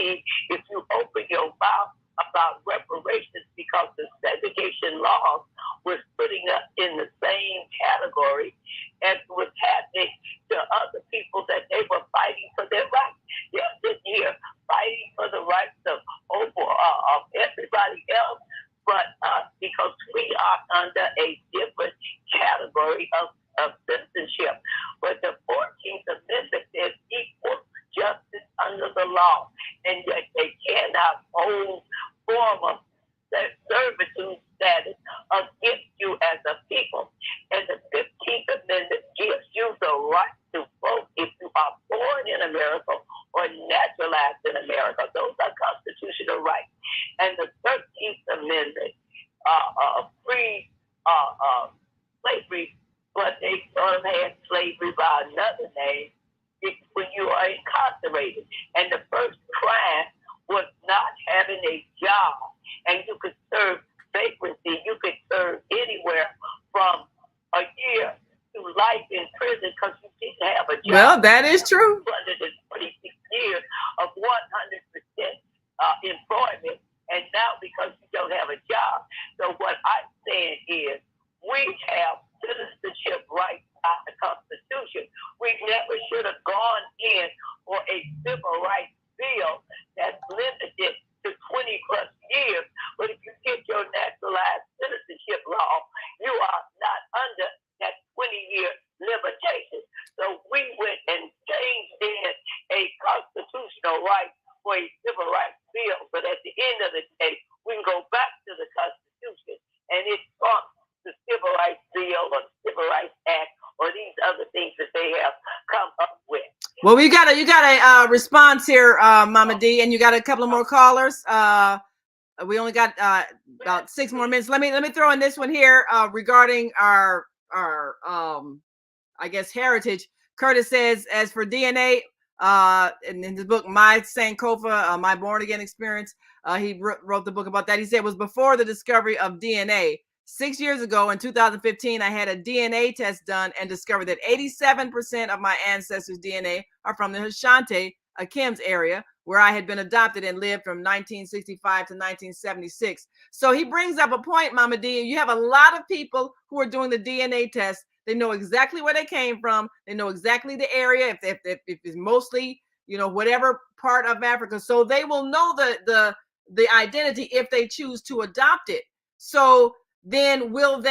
if you open your mouth about reparations, because the segregation laws was putting us in the same category as was happening to other people, that they were fighting for their rights. They're sitting here fighting for the rights of everybody else but us, because we are under a different category of citizenship. But the 14th Amendment says equal justice under the law, and that they cannot hold form of servitude status against you as a people. And the 15th Amendment gives you the right to vote if you are born in America or naturalized in America. Those are constitutional rights. And the 13th Amendment free slavery, but they sort of had slavery by another name when you are incarcerated. And the first crime was not having a job. And you could serve vagrancy. You could serve anywhere from a year to life in prison because you didn't have a job. Well, that is true. 246 years of 100% employment. And now because you don't have a job. So what I'm saying is we have citizenship rights by the Constitution. We never should have gone in for a civil rights bill that's limited to 20 plus years. But if you get your naturalized citizenship law, you are not under that 20-year limitation. So we went and changed in a constitutional right for a civil rights bill. But at the end of the day, we can go back to the Constitution, and it trumps the Civil Rights Bill or the Civil Rights Act or these other things that they have come up with. Well, you got a response here, Mamadee, and you got a couple of more callers. We only got about 6 more minutes. Let me throw in this one here regarding our I guess heritage. Curtis says, as for DNA, in his book My Sankofa, My Born Again Experience, he wrote the book about that. He said it was before the discovery of DNA. 6 years ago, in 2015, I had a DNA test done and discovered that 87% of my ancestors' DNA are from the Ashanti, Akims area, where I had been adopted and lived from 1965 to 1976. So he brings up a point, Mamadee. You have a lot of people who are doing the DNA test. They know exactly where they came from. They know exactly the area, if it's mostly, whatever part of Africa. So they will know the identity if they choose to adopt it. So then would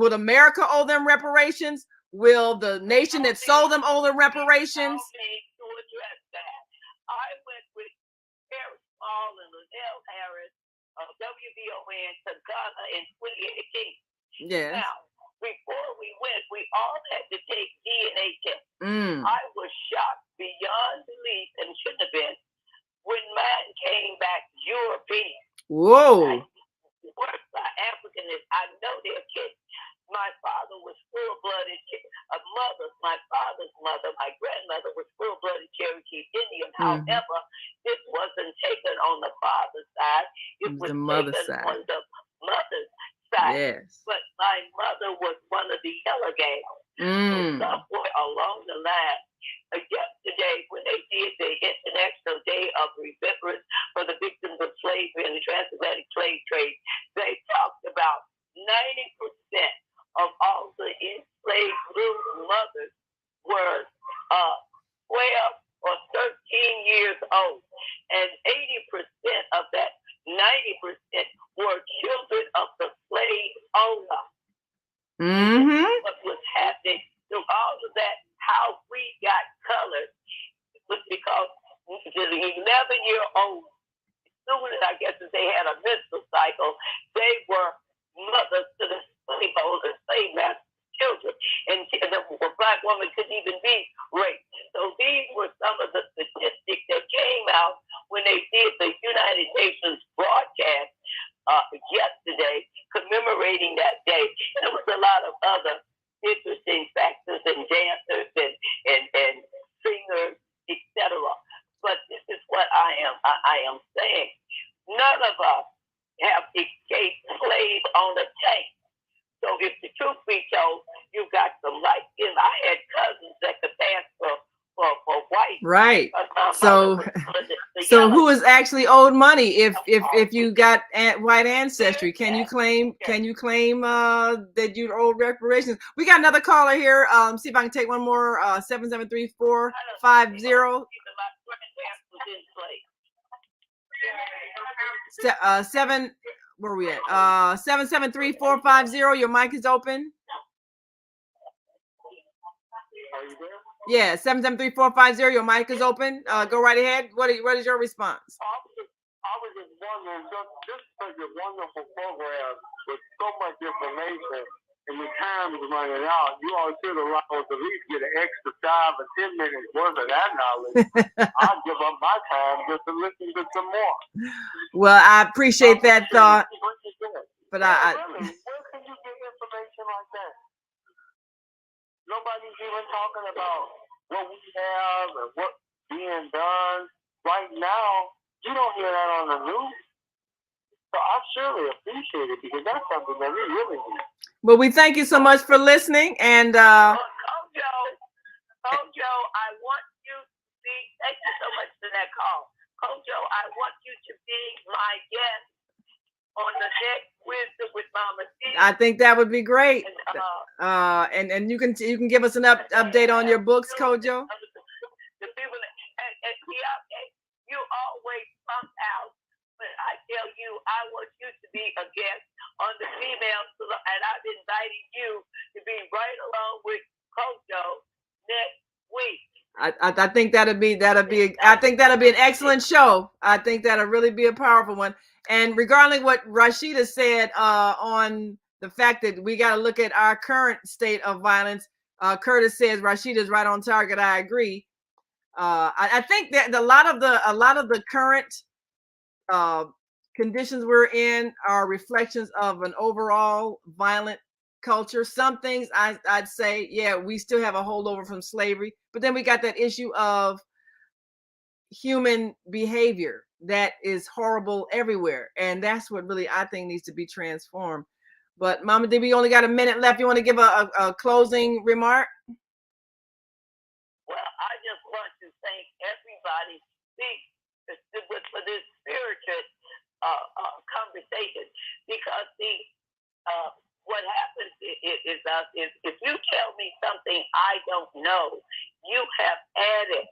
America owe them reparations? Will the nation that sold them owe them reparations? To address that, I went with Harry Small and Liddell Harris of WVON to Ghana in 2018. Yes. Now, before we went, we all had to take DNA tests. I was shocked beyond belief, and shouldn't have been, when mine came back European. Whoa. Worse by African is I know they're kids. My father was full-blooded. My father's mother, my grandmother, was full-blooded Cherokee Indian. However, this wasn't taken on the father's side. It was the mother's taken side. on the mother's side. Yes. But my mother was one of the yellow gals. So somewhere along the line, yesterday when they did the International Day of Remembrance for the victims of slavery and the transatlantic slave trade, they talked about 90% of all the enslaved little mothers were 12 or 13 years old. And 80% of that 90% were children of the slave owner. What was happening through all of that, how we got colored, was because the 11-year-old, as soon as I guess they had a menstrual cycle, they were mothers to the slave owners, slave master children, and the black woman couldn't even be raped. So these were some of the statistics that came out when they did the United Nations broadcast yesterday, commemorating that day. And there was a lot of other interesting factors and dancers and singers, etc. But this is what I am saying. None of us have escaped slave on a tank. So if the truth be told, you got some light skin. I had cousins that could pass for white. Right. So who is actually owed money if you got white ancestry? Can you claim that you owed reparations? We got another caller here. See if I can take one more. 773-450. Where are we at? 773-450. Your mic is open. Are you there? Yeah, 773-450. Your mic is open. Go right ahead. What is your response? I was just wondering, this is such a wonderful program with so much information, and the time is running out. You all should allow us to at least get an extra 5 or 10 minutes worth of that knowledge. I'll give up my time just to listen to some more. Well, I appreciate that thought. But really, where can you get information like that? Nobody's even talking about what we have and what's being done right now. You don't hear that on the news. So I surely appreciate it because that's something that we really need. Well, we thank you so much for listening. And Kojo, I want you to be, thank you so much for that call. Kojo, I want you to be my guest on the next Wisdom with Mamadee. I think that would be great. And you can give us an update on your books, Kojo. The people you always come out, but I tell you, I want you to be a guest on the female, and I've invited you to be right along with Kojo next week. I think that'll be an excellent show. I think that'll really be a powerful one. And regarding what Rashida said on the fact that we got to look at our current state of violence, Curtis says Rashida's right on target. I agree. I think that a lot of the current conditions we're in are reflections of an overall violent culture. Some things I'd say, yeah, we still have a holdover from slavery, but then we got that issue of human behavior that is horrible everywhere, and that's what really I think needs to be transformed. But Mamadee, we only got a minute left. You want to give a closing remark? Well, I just want to thank everybody for this spirited conversation, because what happens is if you tell me something I don't know, you have added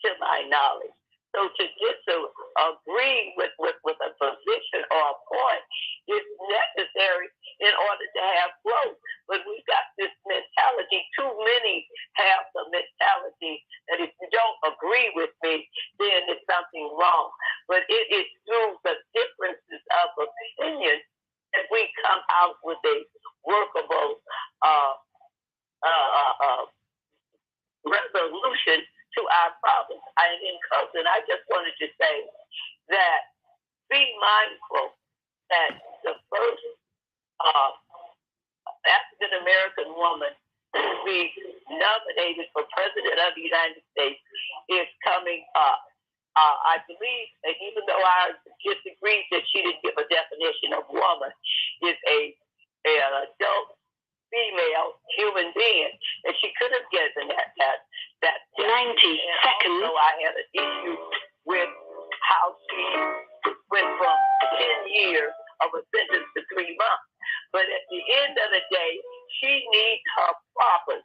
to my knowledge. So to disagree with a position or a point is necessary in order to have growth. But we've got this mentality. Too many have the mentality that if you don't agree with me, then there's something wrong. But it is through the differences of opinion that we come out with a workable resolution to our problems. And I just wanted to say that be mindful that the first African American woman to be nominated for President of the United States is coming up. I believe that even though I disagree that she didn't give a definition of woman, is an adult female human being, that she could have given that 90 seconds. So I had an issue with how she went from 10 years of a sentence to 3 months. But at the end of the day, she needs her property.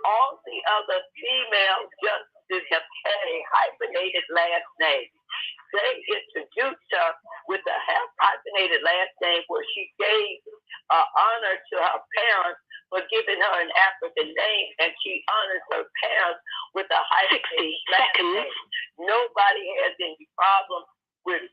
All the other female justices have had a hyphenated last name. They introduced her with a hyphenated last name where she gave honor to her parents for giving her an African name, and she honors her parents with a hyphenated last name. Nobody has any problem with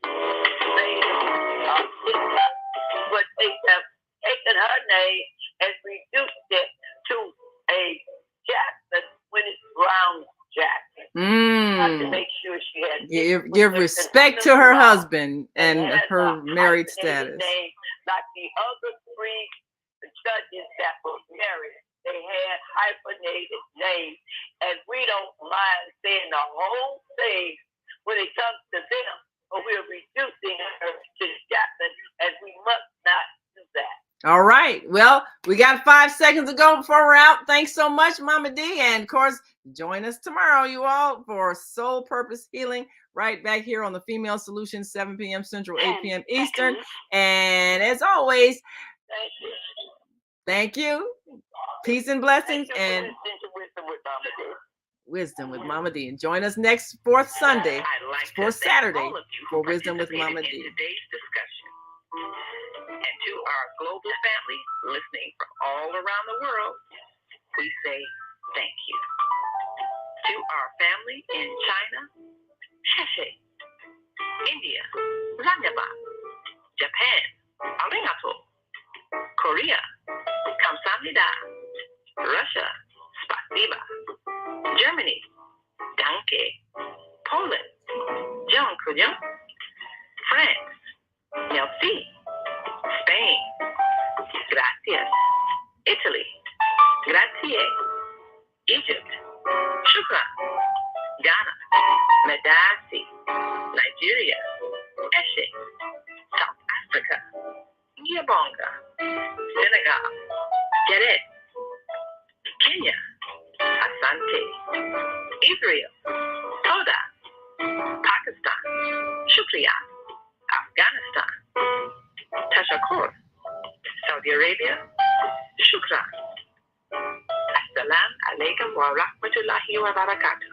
but they have taken her name and reduced it to a Jackson when it's Brown Jackson. To make sure she had give respect to her husband and her married status. Name, like the other 3 judges that were married, they had hyphenated name, and we don't mind saying the whole thing when it comes to them, but we're reducing her to Chapman, and we must not do that. All right. Well, we got 5 seconds to go before we're out. Thanks so much, Mamadee. And of course, join us tomorrow, you all, for Soul Purpose Healing, right back here on the Female Solution, 7 p.m. Central, 8 p.m. Eastern. And as always, thank you. Peace and blessings and Wisdom with Mamadee. And join us next fourth Saturday for Wisdom with Mamadee. And to our global family listening from all around the world, we say thank you. To our family in China, Sheshe, India, Zanyaba, Japan, Arigato, Korea, Kamsamnida, Russia, Spasiba, Germany, Danke, Poland, Dziękuję, France, Merci, Spain, gracias, Italy, grazie, Egypt, shukran, Ghana, Medasi, Nigeria, Eshe, South Africa, Ngiyabonga, Senegal, Geret, Kenya, Asante, Israel, Toda, Pakistan, Shukriya, Afghanistan, Tashakur, Saudi Arabia, Shukran. Assalamu alaikum wa rahmatullahi wa barakatuh.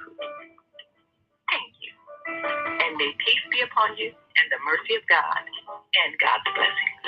Thank you. And may peace be upon you and the mercy of God and God's blessings.